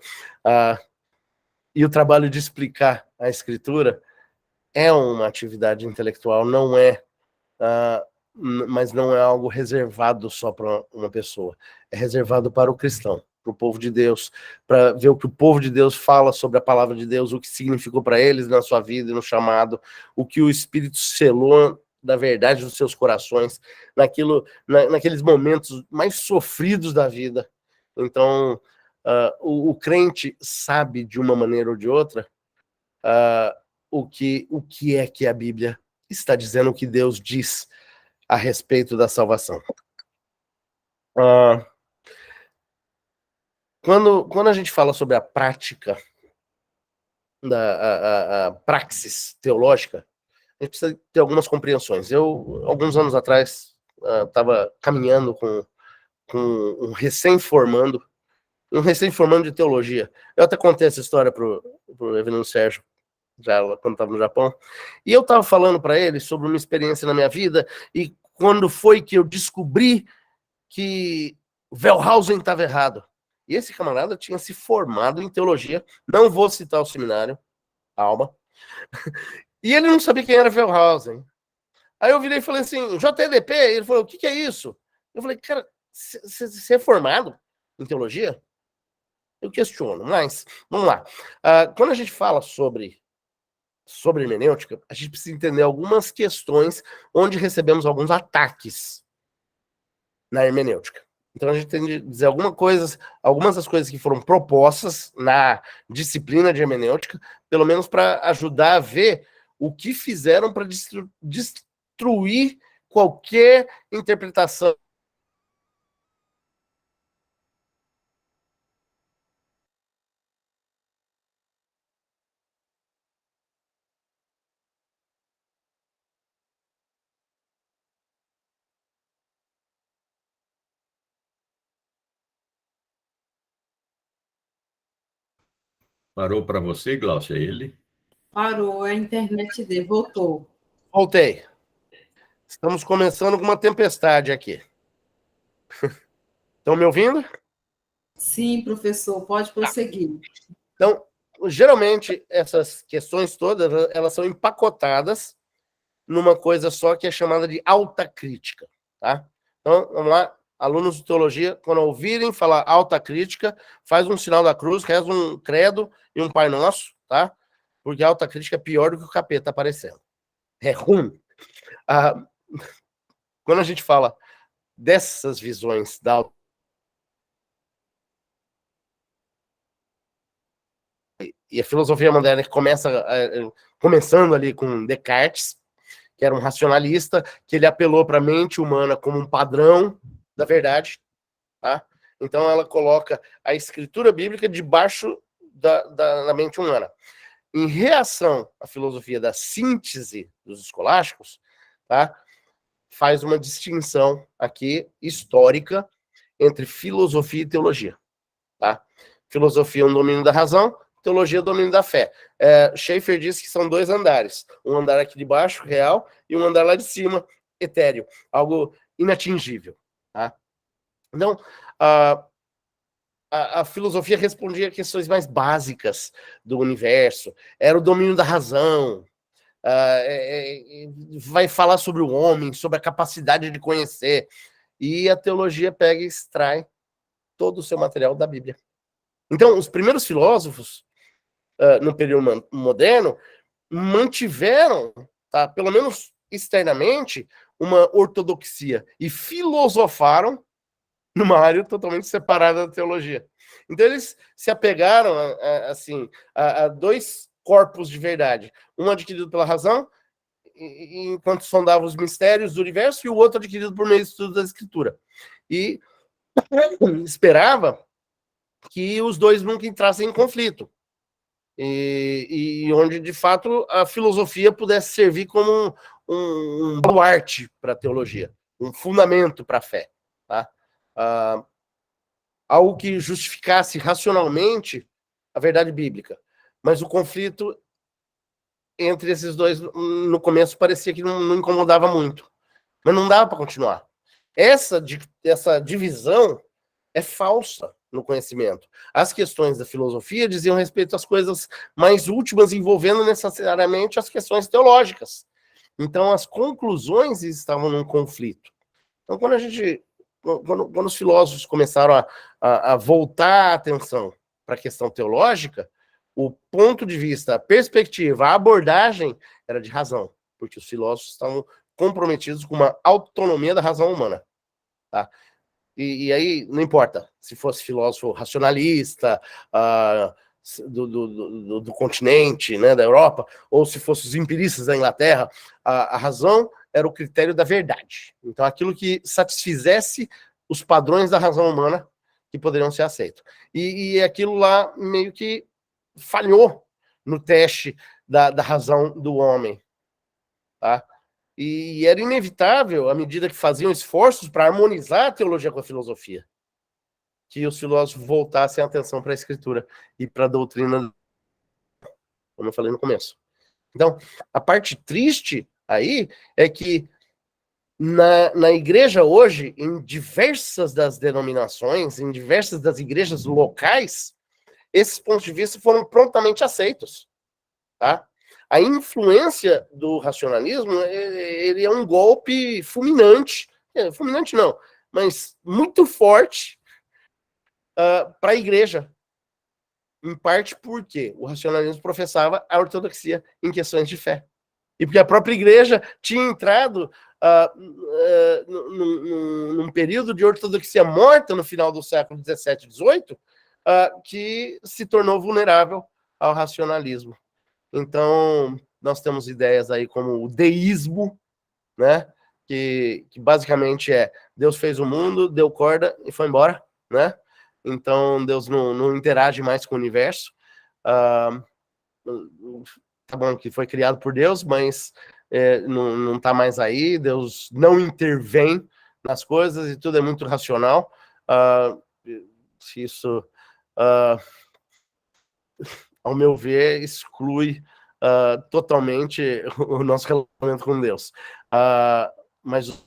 e o trabalho de explicar a Escritura é uma atividade intelectual, não é, mas não é algo reservado só para uma pessoa, é reservado para o cristão, para o povo de Deus, para ver o que o povo de Deus fala sobre a palavra de Deus, o que significou para eles na sua vida e no chamado, o que o Espírito selou da verdade dos seus corações, naqueles momentos mais sofridos da vida. Então, o crente sabe de uma maneira ou de outra o que é que a Bíblia está dizendo, o que Deus diz a respeito da salvação. Quando a gente fala sobre a prática, a praxis teológica, a gente precisa ter algumas compreensões. Eu, alguns anos atrás, estava caminhando com um recém-formando de teologia. Eu até contei essa história para o reverendo Sérgio, já quando estava no Japão, e eu estava falando para ele sobre uma experiência na minha vida, e quando foi que eu descobri que Wellhausen estava errado. E esse camarada tinha se formado em teologia, não vou citar o seminário, alma, e ele não sabia quem era Wellhausen. Aí eu virei e falei assim, JDP, ele falou, o que é isso? Eu falei, cara, você é formado em teologia? Eu questiono, mas, vamos lá. Quando a gente fala sobre hermenêutica, a gente precisa entender algumas questões onde recebemos alguns ataques na hermenêutica. Então a gente tem que dizer algumas das coisas que foram propostas na disciplina de hermenêutica, pelo menos para ajudar a ver o que fizeram para destruir qualquer interpretação Parou para você, Glaucia, ele? Parou, a internet dele, voltou. Voltei. Estamos começando com uma tempestade aqui. Estão me ouvindo? Sim, professor, pode prosseguir. Então, geralmente, essas questões todas, elas são empacotadas numa coisa só que é chamada de alta crítica, tá? Então, vamos lá, alunos de teologia, quando ouvirem falar alta crítica, faz um sinal da cruz, reza um credo e um Pai Nosso, tá? Porque a alta crítica é pior do que o capeta aparecendo. É ruim. Quando a gente fala dessas visões da alta, e a filosofia moderna que começando ali com Descartes, que era um racionalista, que ele apelou para a mente humana como um padrão da verdade, tá? Então ela coloca a escritura bíblica debaixo da mente humana. Em reação à filosofia da síntese dos escolásticos, tá? Faz uma distinção aqui histórica entre filosofia e teologia, tá? Filosofia é um domínio da razão, teologia é o domínio da fé. Schaeffer diz que são dois andares, um andar aqui de baixo, real, e um andar lá de cima, etéreo, algo inatingível, tá? Então, a filosofia respondia a questões mais básicas do universo, era o domínio da razão, vai falar sobre o homem, sobre a capacidade de conhecer, e a teologia pega e extrai todo o seu material da Bíblia. Então, os primeiros filósofos, no período moderno, mantiveram, tá, pelo menos externamente, uma ortodoxia e filosofaram numa área totalmente separada da teologia. Então, eles se apegaram a dois corpos de verdade. Um adquirido pela razão, enquanto sondava os mistérios do universo, e o outro adquirido por meio do estudo da Escritura. E esperava que os dois nunca entrassem em conflito. E onde, de fato, a filosofia pudesse servir como um baluarte para a teologia, um fundamento para a fé. Tá? Algo que justificasse racionalmente a verdade bíblica. Mas o conflito entre esses dois, no começo, parecia que não incomodava muito. Mas não dava para continuar. Essa divisão é falsa no conhecimento. As questões da filosofia diziam respeito às coisas mais últimas, envolvendo necessariamente as questões teológicas. Então, as conclusões estavam num conflito. Então, quando os filósofos começaram a voltar a atenção para a questão teológica, o ponto de vista, a perspectiva, a abordagem era de razão, porque os filósofos estavam comprometidos com uma autonomia da razão humana. Tá? E aí, não importa se fosse filósofo racionalista do continente, né, da Europa, ou se fosse os empiristas da Inglaterra, a razão era o critério da verdade. Então, aquilo que satisfizesse os padrões da razão humana que poderiam ser aceitos. E aquilo lá meio que falhou no teste da razão do homem. Tá? E era inevitável, à medida que faziam esforços para harmonizar a teologia com a filosofia, que os filósofos voltassem a atenção para a escritura e para a doutrina, como eu falei no começo. Então, a parte triste aí é que na igreja hoje, em diversas das denominações, em diversas das igrejas locais, esses pontos de vista foram prontamente aceitos, tá? A influência do racionalismo, ele é um golpe fulminante, fulminante não, mas muito forte para a igreja, em parte porque o racionalismo professava a ortodoxia em questões de fé. E porque a própria igreja tinha entrado num período de ortodoxia morta no final do século XVII e XVIII, que se tornou vulnerável ao racionalismo. Então, nós temos ideias aí como o deísmo, né? Que basicamente é Deus fez o mundo, deu corda e foi embora, né? Então, Deus não interage mais com o universo. Tá bom que foi criado por Deus, mas não está mais aí. Deus não intervém nas coisas e tudo é muito racional. Se isso ao meu ver, exclui totalmente o nosso relacionamento com Deus. Mas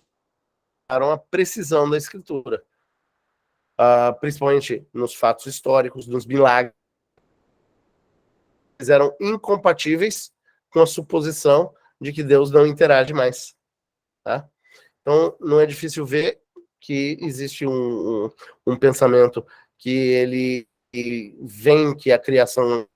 a precisão da Escritura, principalmente nos fatos históricos, nos milagres, eram incompatíveis com a suposição de que Deus não interage mais. Tá? Então, não é difícil ver que existe um pensamento que ele vem que a criação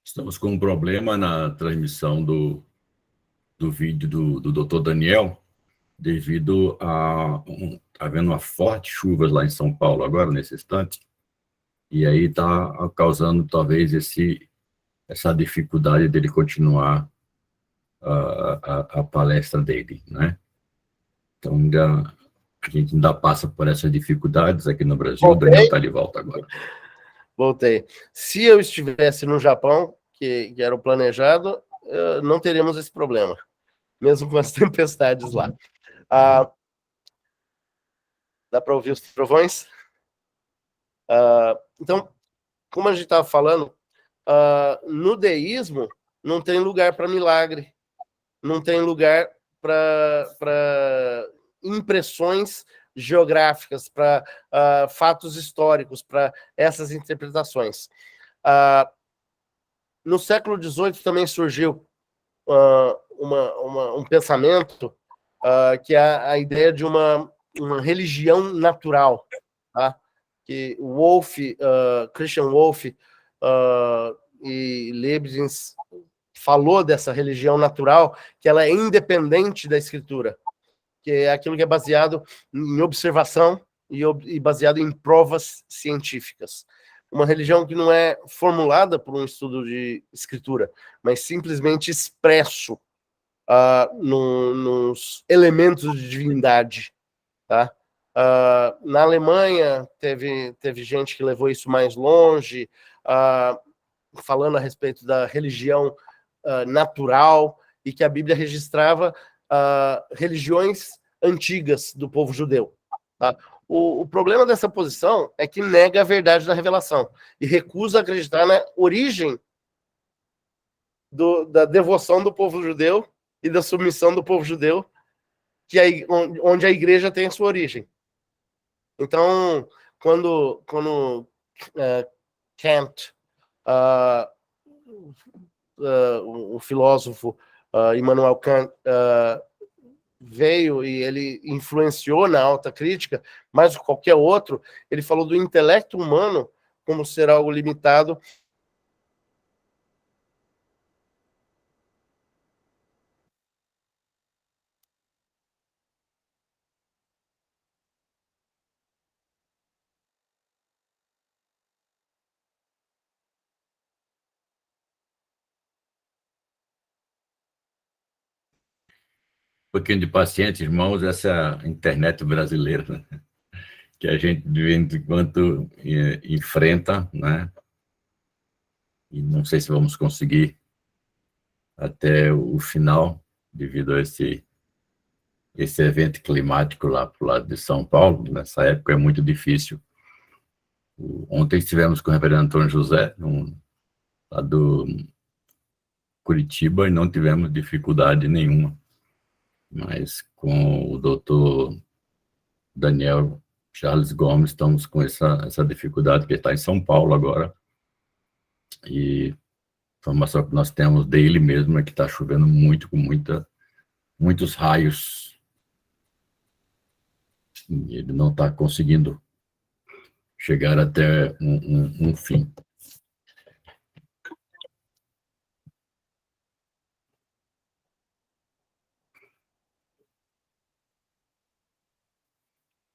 Estamos com um problema na transmissão do vídeo do Dr. Daniel, devido a havendo uma forte chuva lá em São Paulo agora, nesse instante, e aí está causando talvez essa dificuldade dele continuar a palestra dele, né? Então, a gente ainda passa por essas dificuldades aqui no Brasil. O Daniel está de volta agora. Voltei. Se eu estivesse no Japão, que era o planejado, não teríamos esse problema, mesmo com as tempestades lá. Dá para ouvir os trovões? Então, como a gente estava falando, no deísmo não tem lugar para milagre, não tem lugar para impressões geográficas, para fatos históricos, para essas interpretações. No século XVIII também surgiu um pensamento que é a ideia de uma religião natural, tá? Que Christian Wolff e Leibniz falou dessa religião natural, que ela é independente da escritura, que é aquilo que é baseado em observação e baseado em provas científicas. Uma religião que não é formulada por um estudo de escritura, mas simplesmente expresso nos elementos de divindade. Tá? Na Alemanha, teve gente que levou isso mais longe, falando a respeito da religião natural, e que a Bíblia registrava religiões antigas do povo judeu. Tá? O problema dessa posição é que nega a verdade da revelação e recusa acreditar na origem da devoção do povo judeu e da submissão do povo judeu, onde a igreja tem a sua origem. Então, quando Kant, o filósofo Immanuel Kant, veio e ele influenciou na alta crítica, mais do que qualquer outro, ele falou do intelecto humano como ser algo limitado. Um pouquinho de paciência, irmãos, essa internet brasileira, né? Que a gente, de vez em quando, enfrenta, né? E não sei se vamos conseguir até o final, devido a esse evento climático lá para o lado de São Paulo. Nessa época é muito difícil. Ontem estivemos com o reverendo Antônio José, lá do Curitiba, e não tivemos dificuldade nenhuma. Mas com o doutor Daniel Charles Gomes, estamos com essa dificuldade, que está em São Paulo agora. E a informação que nós temos dele mesmo é que está chovendo muito, com muitos raios. E ele não está conseguindo chegar até um fim.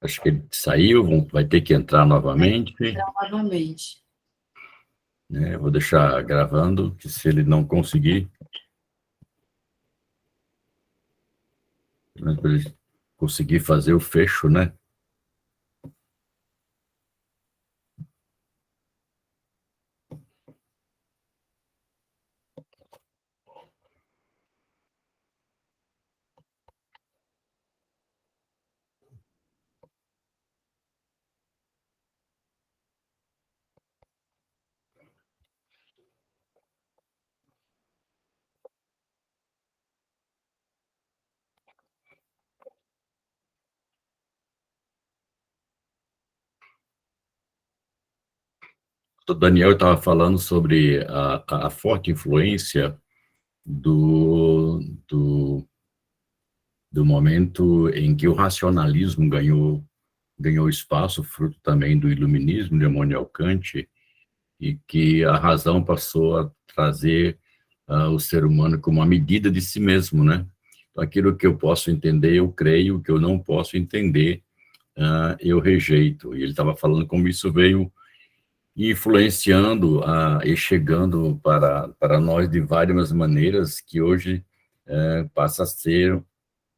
Acho que ele saiu, vai ter que entrar novamente. Novamente. Vou deixar gravando, que se ele não conseguir, para ele conseguir fazer o fecho, né? o Daniel estava falando sobre a forte influência do momento em que o racionalismo ganhou espaço, fruto também do iluminismo de Immanuel Kant, e que a razão passou a trazer o ser humano como uma medida de si mesmo, né? Então, aquilo que eu posso entender, eu creio; o que eu não posso entender, eu rejeito. E ele estava falando como isso veio influenciando e chegando para nós de várias maneiras, que hoje passa a ser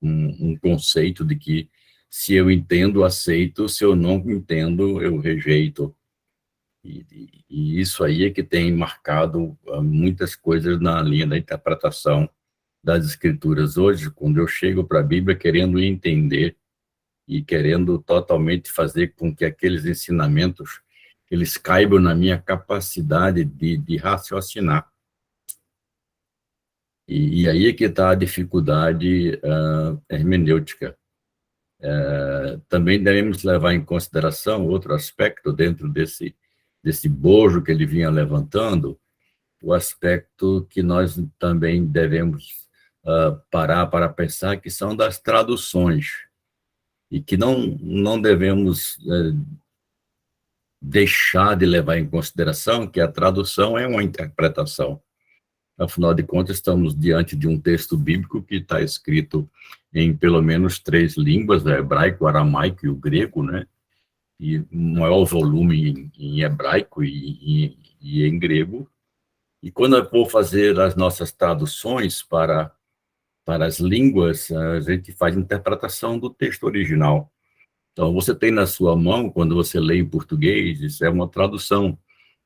um conceito de que se eu entendo, aceito; se eu não entendo, eu rejeito. E isso aí é que tem marcado muitas coisas na linha da interpretação das Escrituras. Hoje, quando eu chego para a Bíblia querendo entender e querendo totalmente fazer com que aqueles ensinamentos eles caibam na minha capacidade de raciocinar. E aí é que está a dificuldade hermenêutica. Também devemos levar em consideração outro aspecto dentro desse bojo que ele vinha levantando, o aspecto que nós também devemos parar para pensar, que são das traduções, e que não devemos deixar de levar em consideração que a tradução é uma interpretação. Afinal de contas, estamos diante de um texto bíblico que está escrito em pelo menos 3 línguas, o hebraico, o aramaico e o grego, né? E um maior volume em hebraico e em grego. E quando eu vou fazer as nossas traduções para as línguas, a gente faz interpretação do texto original. Então, você tem na sua mão, quando você lê em português, isso é uma tradução,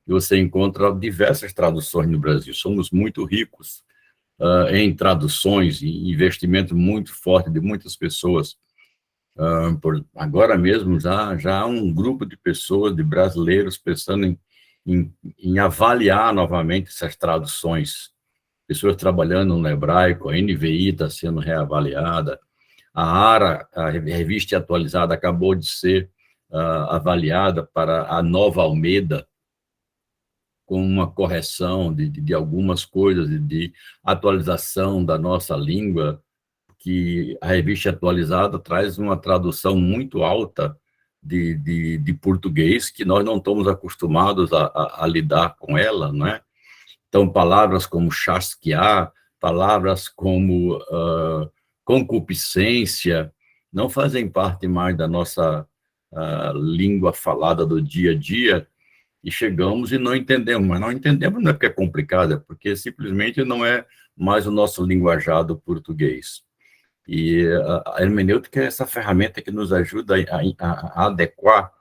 e você encontra diversas traduções no Brasil. Somos muito ricos em traduções, e investimento muito forte de muitas pessoas. Agora mesmo, já há um grupo de pessoas, de brasileiros, pensando em avaliar novamente essas traduções. Pessoas trabalhando no hebraico, a NVI está sendo reavaliada, a ARA, a Revista Atualizada, acabou de ser avaliada para a Nova Almeida, com uma correção de algumas coisas, de atualização da nossa língua, que a Revista Atualizada traz uma tradução muito alta de português, que nós não estamos acostumados a lidar com ela, né? Então, palavras como chasquear, palavras como concupiscência, não fazem parte mais da nossa língua falada do dia a dia, e chegamos e não entendemos. Mas não entendemos não é porque é complicado, é porque simplesmente não é mais o nosso linguajado português. E a hermenêutica é essa ferramenta que nos ajuda a adequar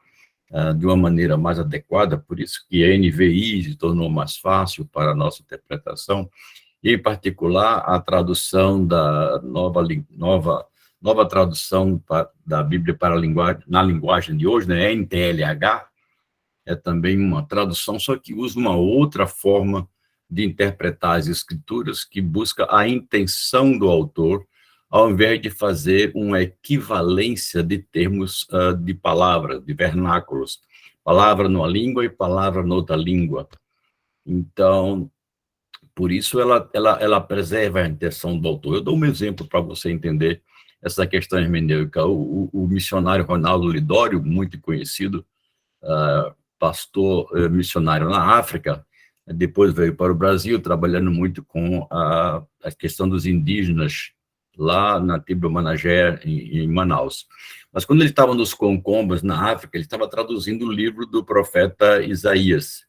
de uma maneira mais adequada, por isso que a NVI se tornou mais fácil para a nossa interpretação, e, em particular, a tradução da nova tradução da Bíblia na linguagem de hoje, né, NTLH, é também uma tradução, só que usa uma outra forma de interpretar as Escrituras, que busca a intenção do autor, ao invés de fazer uma equivalência de termos de palavras, de vernáculos, palavra numa língua e palavra noutra língua. Então, por isso ela preserva a intenção do autor. Eu dou um exemplo para você entender essa questão hermenêutica. O missionário Ronaldo Lidório, muito conhecido, pastor missionário na África, depois veio para o Brasil, trabalhando muito com a questão dos indígenas, lá na tribo Managé, em Manaus. Mas quando ele estava nos Concombas, na África, ele estava traduzindo o livro do profeta Isaías.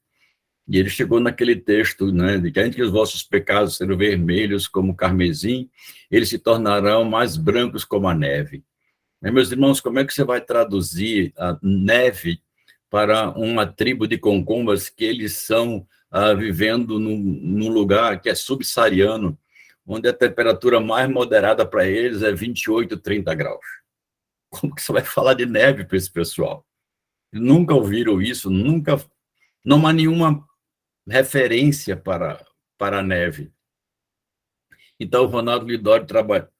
E ele chegou naquele texto, né, de que antes que os vossos pecados serão vermelhos como carmesim, eles se tornarão mais brancos como a neve. Meus irmãos, como é que você vai traduzir a neve para uma tribo de Concombas que eles são vivendo num lugar que é subsaariano, onde a temperatura mais moderada para eles é 28, 30 graus. Como que você vai falar de neve para esse pessoal? Nunca ouviram isso, não há nenhuma referência para a neve. Então, o Ronaldo Lidório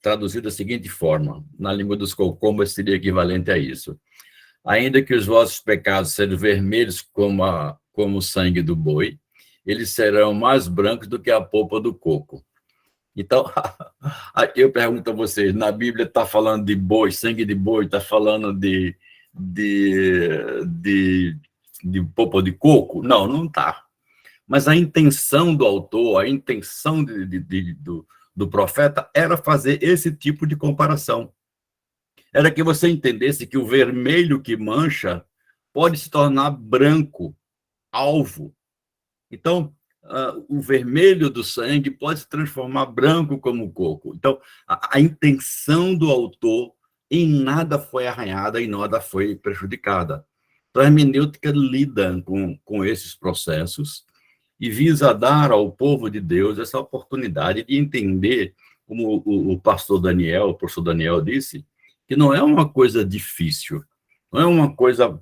traduziu da seguinte forma, na língua dos Concombas seria equivalente a isso: ainda que os vossos pecados sejam vermelhos como como o sangue do boi, eles serão mais brancos do que a polpa do coco. Então, eu pergunto a vocês, na Bíblia está falando de boi, sangue de boi, está falando de polpa de coco? Não, não está. Mas a intenção do autor, a intenção do profeta era fazer esse tipo de comparação. Era que você entendesse que o vermelho que mancha pode se tornar branco, alvo. Então, o vermelho do sangue pode se transformar branco como o coco. Então, a intenção do autor em nada foi arranhada e nada foi prejudicada. Então, a hermenêutica lida com esses processos e visa dar ao povo de Deus essa oportunidade de entender, como o pastor Daniel, o professor Daniel disse, que não é uma coisa difícil, não é uma coisa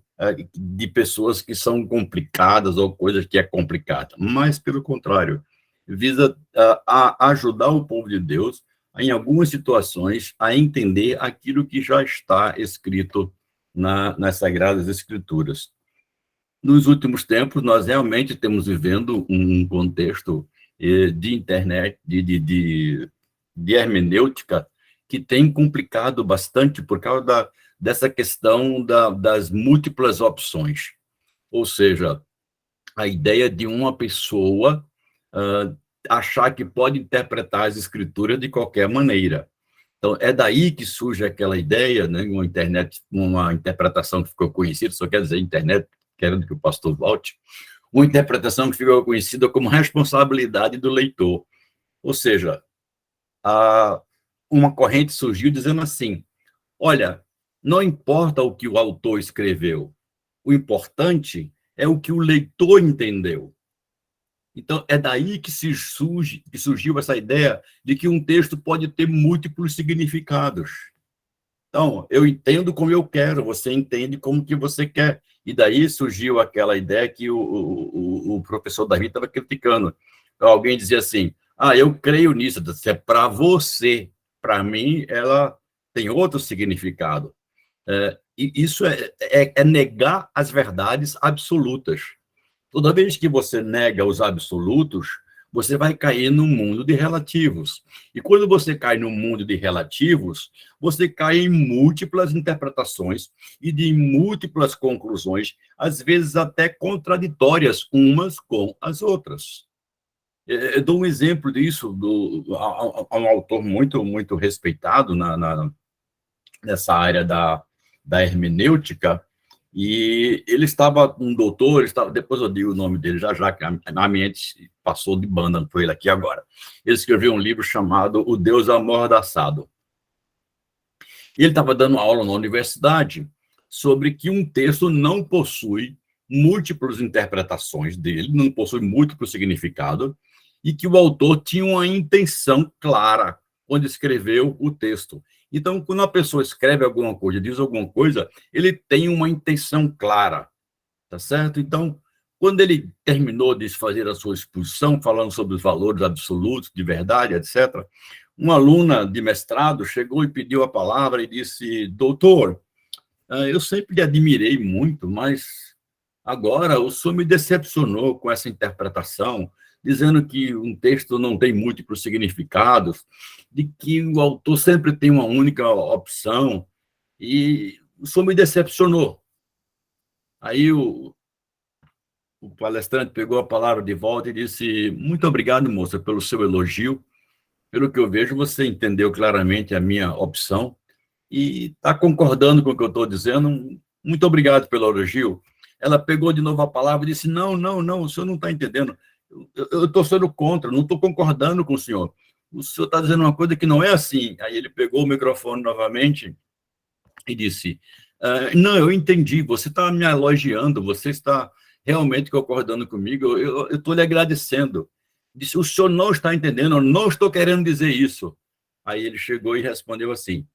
de pessoas que são complicadas ou coisas que é complicada, mas, pelo contrário, visa ajudar o povo de Deus, em algumas situações, a entender aquilo que já está escrito nas Sagradas Escrituras. Nos últimos tempos, nós realmente estamos vivendo um contexto de internet, de hermenêutica, que tem complicado bastante por causa dessa questão das múltiplas opções. Ou seja, a ideia de uma pessoa achar que pode interpretar as escrituras de qualquer maneira. Então, é daí que surge aquela ideia, né, uma interpretação que ficou conhecida, só quer dizer internet, querendo que o pastor volte, uma interpretação que ficou conhecida como responsabilidade do leitor. Ou seja, uma corrente surgiu dizendo assim, olha, não importa o que o autor escreveu, o importante é o que o leitor entendeu. Então, é daí que surgiu essa ideia de que um texto pode ter múltiplos significados. Então, eu entendo como eu quero, você entende como que você quer. E daí surgiu aquela ideia que o professor Davi estava criticando. Alguém dizia assim, eu creio nisso, é para você. Para mim, ela tem outro significado. E isso é negar as verdades absolutas. Toda vez que você nega os absolutos, você vai cair num mundo de relativos. E quando você cai num mundo de relativos, você cai em múltiplas interpretações e de múltiplas conclusões, às vezes até contraditórias umas com as outras. Eu dou um exemplo disso a um autor muito, muito respeitado nessa área da hermenêutica, e ele estava um doutor, depois eu digo o nome dele já que a minha mente passou de banda por ele aqui agora. Ele escreveu um livro chamado O Deus Amordaçado. E ele estava dando aula na universidade sobre que um texto não possui múltiplas interpretações dele, não possui múltiplo significado, e que o autor tinha uma intenção clara quando escreveu o texto. Então, quando a pessoa escreve alguma coisa, diz alguma coisa, ele tem uma intenção clara, tá certo? Então, quando ele terminou de fazer a sua exposição, falando sobre os valores absolutos, de verdade, etc., uma aluna de mestrado chegou e pediu a palavra e disse, doutor, eu sempre lhe admirei muito, mas agora o senhor me decepcionou com essa interpretação, dizendo que um texto não tem múltiplos significados, de que o autor sempre tem uma única opção, e o senhor me decepcionou. Aí o palestrante pegou a palavra de volta e disse, muito obrigado, moça, pelo seu elogio. Pelo que eu vejo, você entendeu claramente a minha opção e está concordando com o que eu estou dizendo. Muito obrigado pelo elogio. Ela pegou de novo a palavra e disse, não, o senhor não está entendendo. Eu estou sendo contra, não estou concordando com o senhor. O senhor está dizendo uma coisa que não é assim. Aí ele pegou o microfone novamente e disse, não, eu entendi, você está me elogiando, você está realmente concordando comigo, eu estou lhe agradecendo. Disse, o senhor não está entendendo, eu não estou querendo dizer isso. Aí ele chegou e respondeu assim,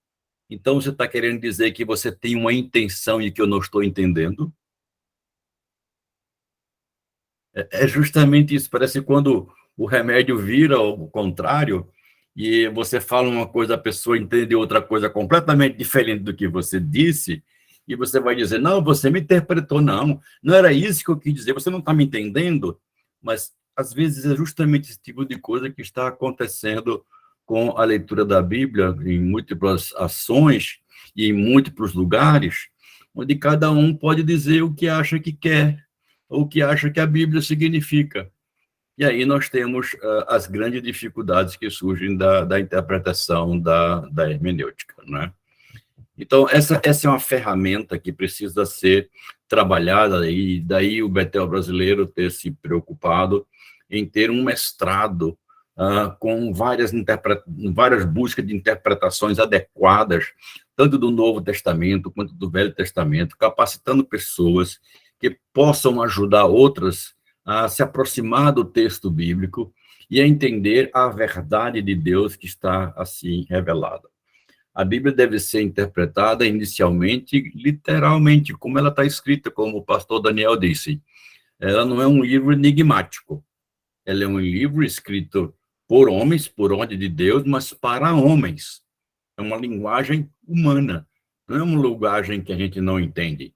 então você está querendo dizer que você tem uma intenção e que eu não estou entendendo? É justamente isso, parece quando o remédio vira ao contrário e você fala uma coisa, a pessoa entende outra coisa completamente diferente do que você disse, e você vai dizer, não, você me interpretou, não era isso que eu quis dizer, você não está me entendendo, mas às vezes é justamente esse tipo de coisa que está acontecendo com a leitura da Bíblia em múltiplas ações e em múltiplos lugares, onde cada um pode dizer o que acha que quer, ou o que acha que a Bíblia significa. E aí nós temos as grandes dificuldades que surgem da interpretação da hermenêutica, né? Então, essa é uma ferramenta que precisa ser trabalhada, e daí o Betel brasileiro ter se preocupado em ter um mestrado com várias buscas de interpretações adequadas, tanto do Novo Testamento quanto do Velho Testamento, capacitando pessoas que possam ajudar outras a se aproximar do texto bíblico e a entender a verdade de Deus que está assim revelada. A Bíblia deve ser interpretada inicialmente, literalmente, como ela está escrita, como o pastor Daniel disse. Ela não é um livro enigmático. Ela é um livro escrito por homens, por ordem de Deus, mas para homens. É uma linguagem humana, não é uma linguagem que a gente não entende.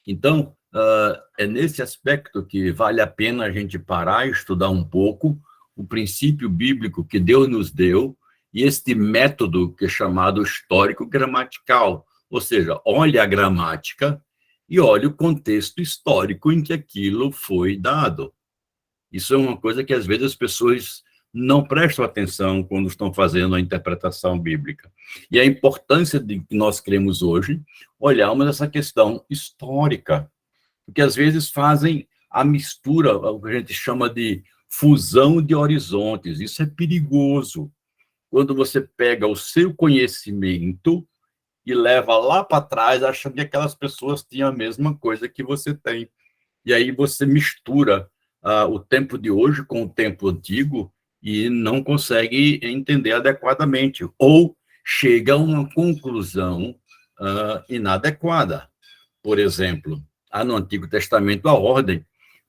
Então, é nesse aspecto que vale a pena a gente parar e estudar um pouco o princípio bíblico que Deus nos deu e este método que é chamado histórico-gramatical, ou seja, olhe a gramática e olhe o contexto histórico em que aquilo foi dado. Isso é uma coisa que, às vezes, as pessoas não prestam atenção quando estão fazendo a interpretação bíblica. E a importância de que nós queremos hoje olharmos essa questão histórica, porque, às vezes, fazem a mistura, o que a gente chama de fusão de horizontes. Isso é perigoso. Quando você pega o seu conhecimento e leva lá para trás, achando que aquelas pessoas tinham a mesma coisa que você tem. E aí você mistura o tempo de hoje com o tempo antigo e não consegue entender adequadamente, ou chega a uma conclusão inadequada. Por exemplo, há no Antigo Testamento a ordem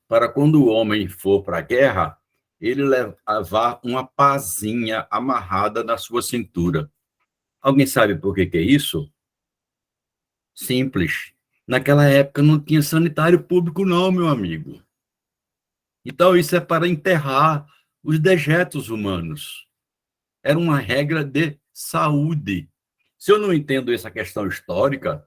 para quando o homem for para a guerra, ele levar uma pazinha amarrada na sua cintura. Alguém sabe por que é isso? Simples. Naquela época não tinha sanitário público, não, meu amigo. Então, isso é para enterrar os dejetos humanos. Era uma regra de saúde. Se eu não entendo essa questão histórica,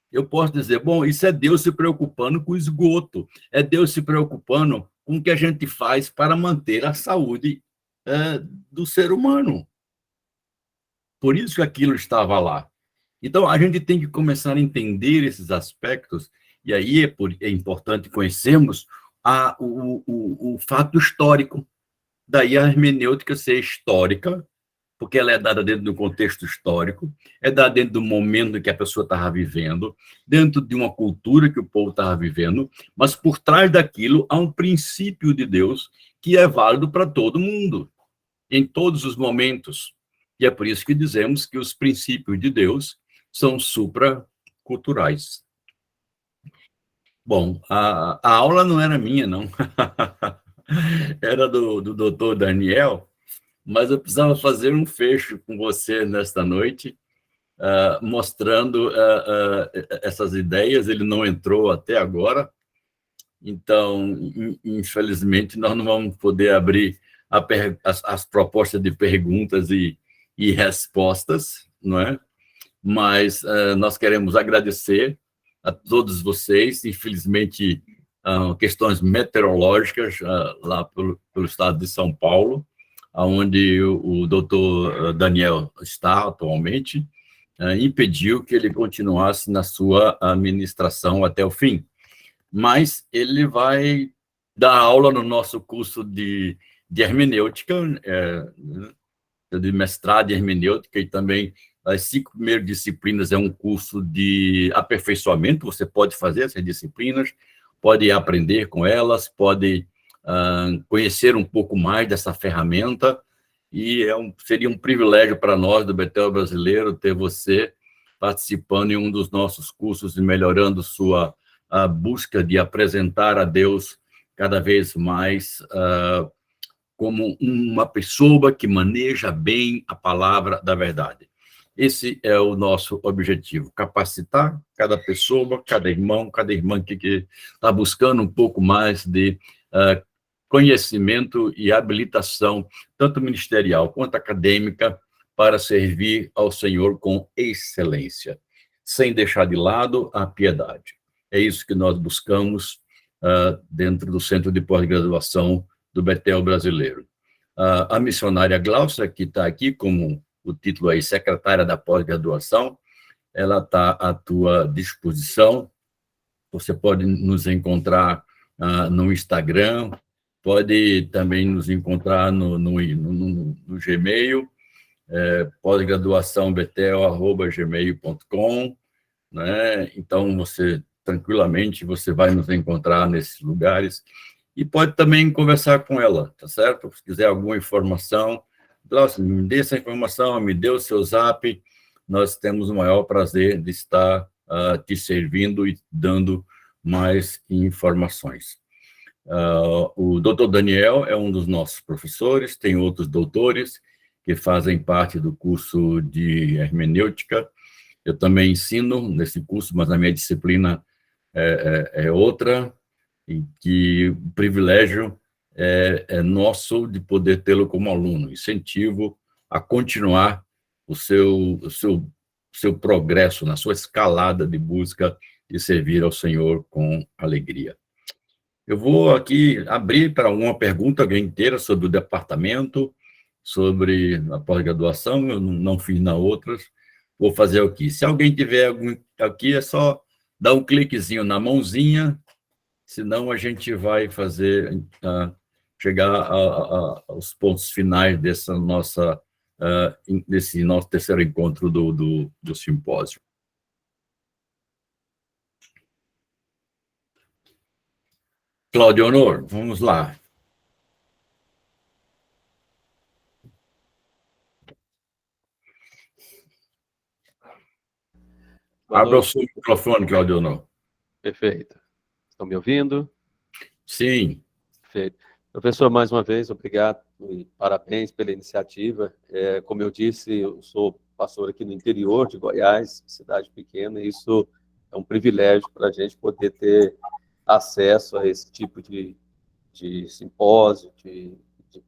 eu posso dizer, bom, isso é Deus se preocupando com o esgoto, é Deus se preocupando com o que a gente faz para manter a saúde do ser humano. Por isso que aquilo estava lá. Então, a gente tem que começar a entender esses aspectos, e aí é importante conhecermos o fato histórico. Daí a hermenêutica ser histórica, porque ela é dada dentro de um contexto histórico, é dada dentro do momento que a pessoa estava vivendo, dentro de uma cultura que o povo estava vivendo, mas por trás daquilo há um princípio de Deus que é válido para todo mundo, em todos os momentos. E é por isso que dizemos que os princípios de Deus são supraculturais. Bom, a aula não era minha, não. Era do doutor Daniel, mas eu precisava fazer um fecho com você nesta noite, mostrando essas ideias. Ele não entrou até agora, então, infelizmente, nós não vamos poder abrir as propostas de perguntas e respostas, não é? Mas nós queremos agradecer a todos vocês. Infelizmente, questões meteorológicas lá pelo estado de São Paulo, onde o doutor Daniel está atualmente, impediu que ele continuasse na sua administração até o fim. Mas ele vai dar aula no nosso curso de hermenêutica, de mestrado em hermenêutica, e também as 5 primeiras disciplinas é um curso de aperfeiçoamento. Você pode fazer essas disciplinas, pode aprender com elas, pode conhecer um pouco mais dessa ferramenta, e seria um privilégio para nós do Betel Brasileiro ter você participando em um dos nossos cursos e melhorando sua busca de apresentar a Deus cada vez mais como uma pessoa que maneja bem a palavra da verdade. Esse é o nosso objetivo, capacitar cada pessoa, cada irmão, cada irmã que está buscando um pouco mais de conhecimento e habilitação, tanto ministerial quanto acadêmica, para servir ao Senhor com excelência, sem deixar de lado a piedade. É isso que nós buscamos dentro do Centro de Pós-Graduação do Betel Brasileiro. A missionária Glaucia, que está aqui como o título aí, secretária da pós-graduação, ela está à tua disposição. Você pode nos encontrar no Instagram, pode também nos encontrar no Gmail, pós-graduaçãobetel@gmail.com, né? Então, tranquilamente, você vai nos encontrar nesses lugares e pode também conversar com ela, tá certo? Se quiser alguma informação, Glaucia, me dê essa informação, me dê o seu zap, nós temos o maior prazer de estar te servindo e dando mais informações. O doutor Daniel é um dos nossos professores, tem outros doutores que fazem parte do curso de hermenêutica. Eu também ensino nesse curso, mas a minha disciplina é outra, e que o privilégio é nosso de poder tê-lo como aluno. Incentivo a continuar o seu progresso na sua escalada de busca e servir ao Senhor com alegria. Eu vou aqui abrir para uma pergunta alguém inteira sobre o departamento, sobre a pós-graduação, eu não fiz na outras, vou fazer aqui. Se alguém tiver algum aqui, é só dar um cliquezinho na mãozinha, senão a gente vai chegar aos pontos finais desse nosso terceiro encontro do simpósio. Cláudio Honor, vamos lá. Abra o seu microfone, Cláudio Honor. Perfeito. Estão me ouvindo? Sim. Perfeito. Professor, mais uma vez, obrigado e parabéns pela iniciativa. Como eu disse, eu sou pastor aqui no interior de Goiás, cidade pequena, e isso é um privilégio para a gente poder ter acesso a esse tipo de simpósio, de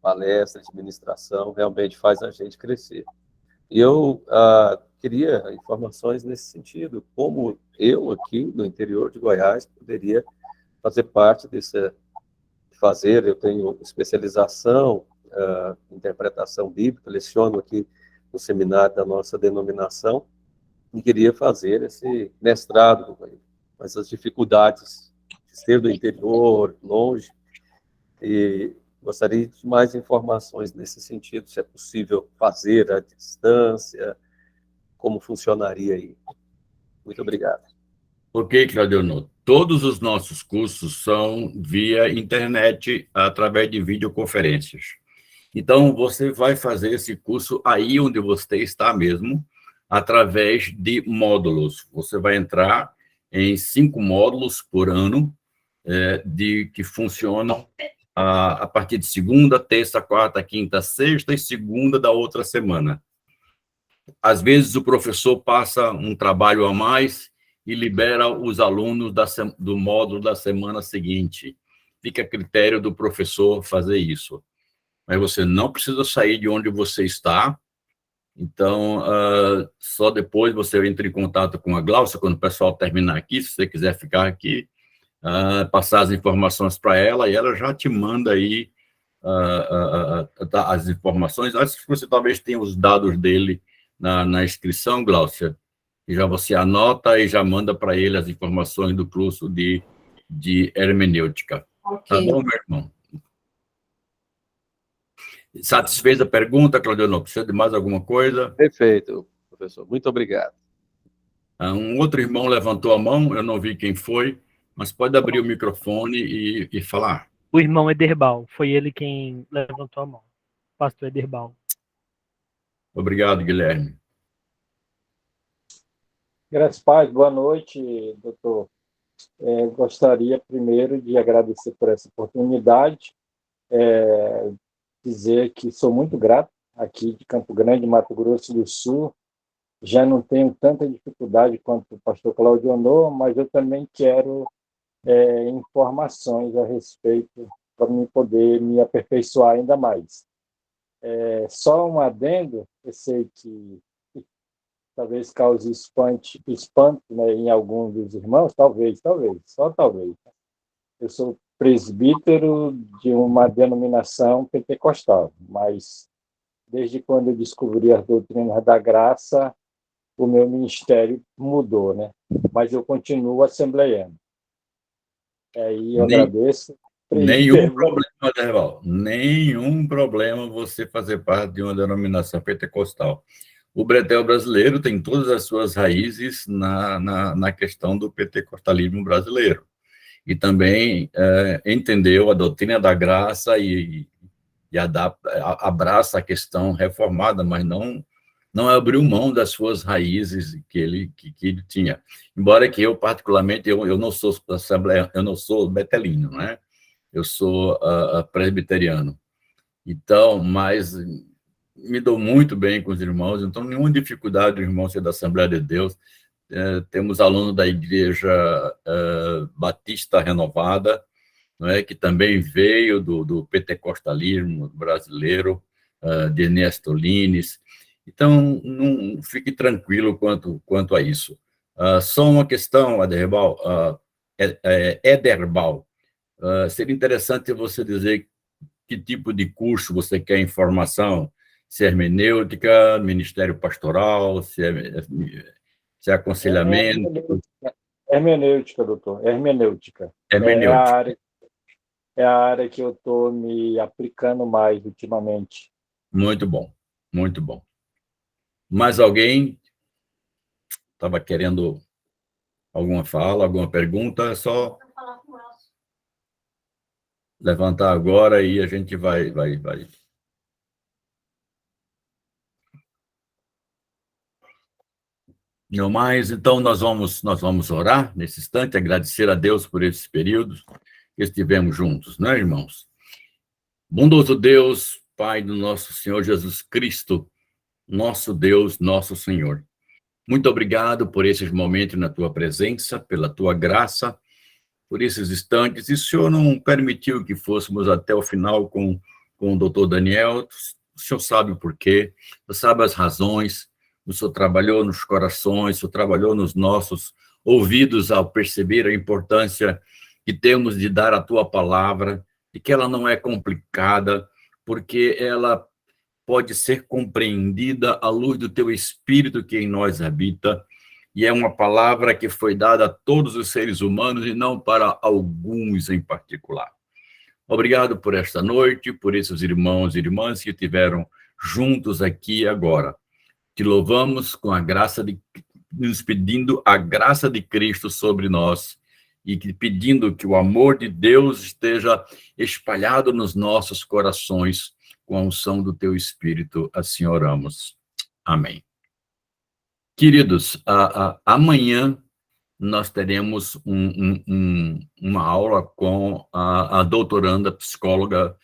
palestra, de ministração, realmente faz a gente crescer. E eu queria informações nesse sentido, como eu aqui no interior de Goiás poderia fazer parte eu tenho especialização em interpretação bíblica, leciono aqui no seminário da nossa denominação, e queria fazer esse mestrado, mas as dificuldades de ser do interior, longe, e gostaria de mais informações nesse sentido, se é possível fazer à distância, como funcionaria aí. Muito obrigado. Ok, Claudio. Todos os nossos cursos são via internet, através de videoconferências. Então, você vai fazer esse curso aí onde você está mesmo, através de módulos. Você vai entrar em 5 módulos por ano, que funcionam a partir de segunda, terça, quarta, quinta, sexta e segunda da outra semana. Às vezes, o professor passa um trabalho a mais e libera os alunos do módulo da semana seguinte. Fica a critério do professor fazer isso. Mas você não precisa sair de onde você está. Então, só depois você entra em contato com a Glaucia, quando o pessoal terminar aqui, se você quiser ficar aqui, passar as informações para ela, e ela já te manda aí as informações. Acho que você talvez tenha os dados dele na inscrição, Glaucia, e já você anota e já manda para ele as informações do curso de hermenêutica. Okay. Tá bom, meu irmão? Satisfez a pergunta, Claudio? Não precisa de mais alguma coisa? Perfeito, professor. Muito obrigado. Um outro irmão levantou a mão, eu não vi quem foi, mas pode abrir o microfone e falar. O irmão Ederbal, foi ele quem levantou a mão. Pastor Ederbal. Obrigado, Guilherme. Graças a Deus, boa noite, doutor. Gostaria primeiro de agradecer por essa oportunidade, dizer que sou muito grato aqui de Campo Grande, Mato Grosso do Sul, já não tenho tanta dificuldade quanto o pastor Claudio Honor, mas eu também quero informações a respeito para me poder me aperfeiçoar ainda mais. Só um adendo, eu sei que talvez cause espanto, né, em alguns dos irmãos, talvez, só talvez. Eu sou presbítero de uma denominação pentecostal, mas desde quando eu descobri as doutrinas da graça, o meu ministério mudou, né? Mas eu continuo assembleiano. Aí eu agradeço. Nenhum problema, Derval. Nenhum problema você fazer parte de uma denominação pentecostal. O Bretel brasileiro tem todas as suas raízes na questão do pentecostalismo brasileiro. E também entendeu a doutrina da graça e abraça a questão reformada, mas não abriu mão das suas raízes que ele tinha. Embora que eu, particularmente, eu não sou assembleia, eu não sou betelino, né? Eu sou presbiteriano. Então, mas me dou muito bem com os irmãos, então nenhuma dificuldade do irmão ser da Assembleia de Deus. Temos aluno da Igreja Batista Renovada, não é, que também veio do pentecostalismo brasileiro, de Ernesto Lines. Então, não fique tranquilo quanto a isso. Só uma questão, Ederbal, seria interessante você dizer que tipo de curso você quer informação, se é hermenêutica, ministério pastoral, se é aconselhamento. Hermenêutica, doutor, hermenêutica. Hermenêutica. É a área que eu estou me aplicando mais ultimamente. Muito bom, muito bom. Mais alguém estava querendo alguma fala, alguma pergunta? É só levantar agora e a gente vai. Não mais, então nós vamos orar nesse instante, agradecer a Deus por esses períodos que estivemos juntos, né, irmãos? Bondoso Deus, Pai do nosso Senhor Jesus Cristo, nosso Deus, nosso Senhor. Muito obrigado por esses momentos na tua presença, pela tua graça, por esses instantes. E o Senhor não permitiu que fôssemos até o final com o doutor Daniel. O Senhor sabe o porquê, o Senhor sabe as razões. O Senhor trabalhou nos corações, o Senhor trabalhou nos nossos ouvidos ao perceber a importância que temos de dar a tua palavra, e que ela não é complicada, porque ela pode ser compreendida à luz do teu Espírito que em nós habita, e é uma palavra que foi dada a todos os seres humanos e não para alguns em particular. Obrigado por esta noite, por esses irmãos e irmãs que estiveram juntos aqui agora. Te louvamos com a graça nos pedindo a graça de Cristo sobre nós e pedindo que o amor de Deus esteja espalhado nos nossos corações com a unção do teu Espírito. Assim oramos. Amém. Queridos, amanhã nós teremos uma aula com a doutoranda psicóloga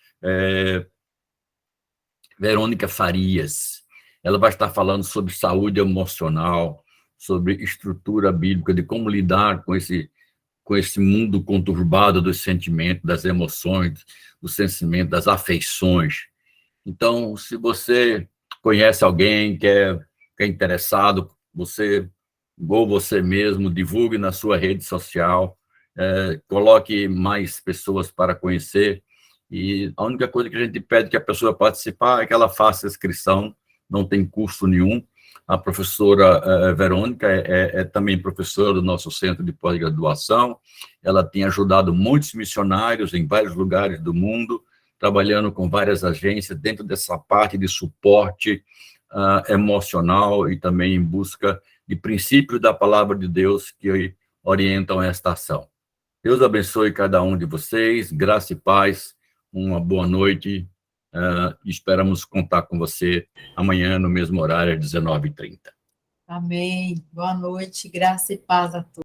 Verônica Farias. Ela vai estar falando sobre saúde emocional, sobre estrutura bíblica, de como lidar com esse mundo conturbado dos sentimentos, das emoções, do sentimento, das afeições. Então, se você conhece alguém que é interessado, você mesmo, divulgue na sua rede social, coloque mais pessoas para conhecer, e a única coisa que a gente pede que a pessoa participar é que ela faça a inscrição, não tem custo nenhum. A professora Verônica é também professora do nosso centro de pós-graduação, ela tem ajudado muitos missionários em vários lugares do mundo, trabalhando com várias agências dentro dessa parte de suporte emocional e também em busca de princípios da palavra de Deus que orientam esta ação. Deus abençoe cada um de vocês, graça e paz, uma boa noite, esperamos contar com você amanhã no mesmo horário, às 19h30. Amém. Boa noite, graça e paz a todos.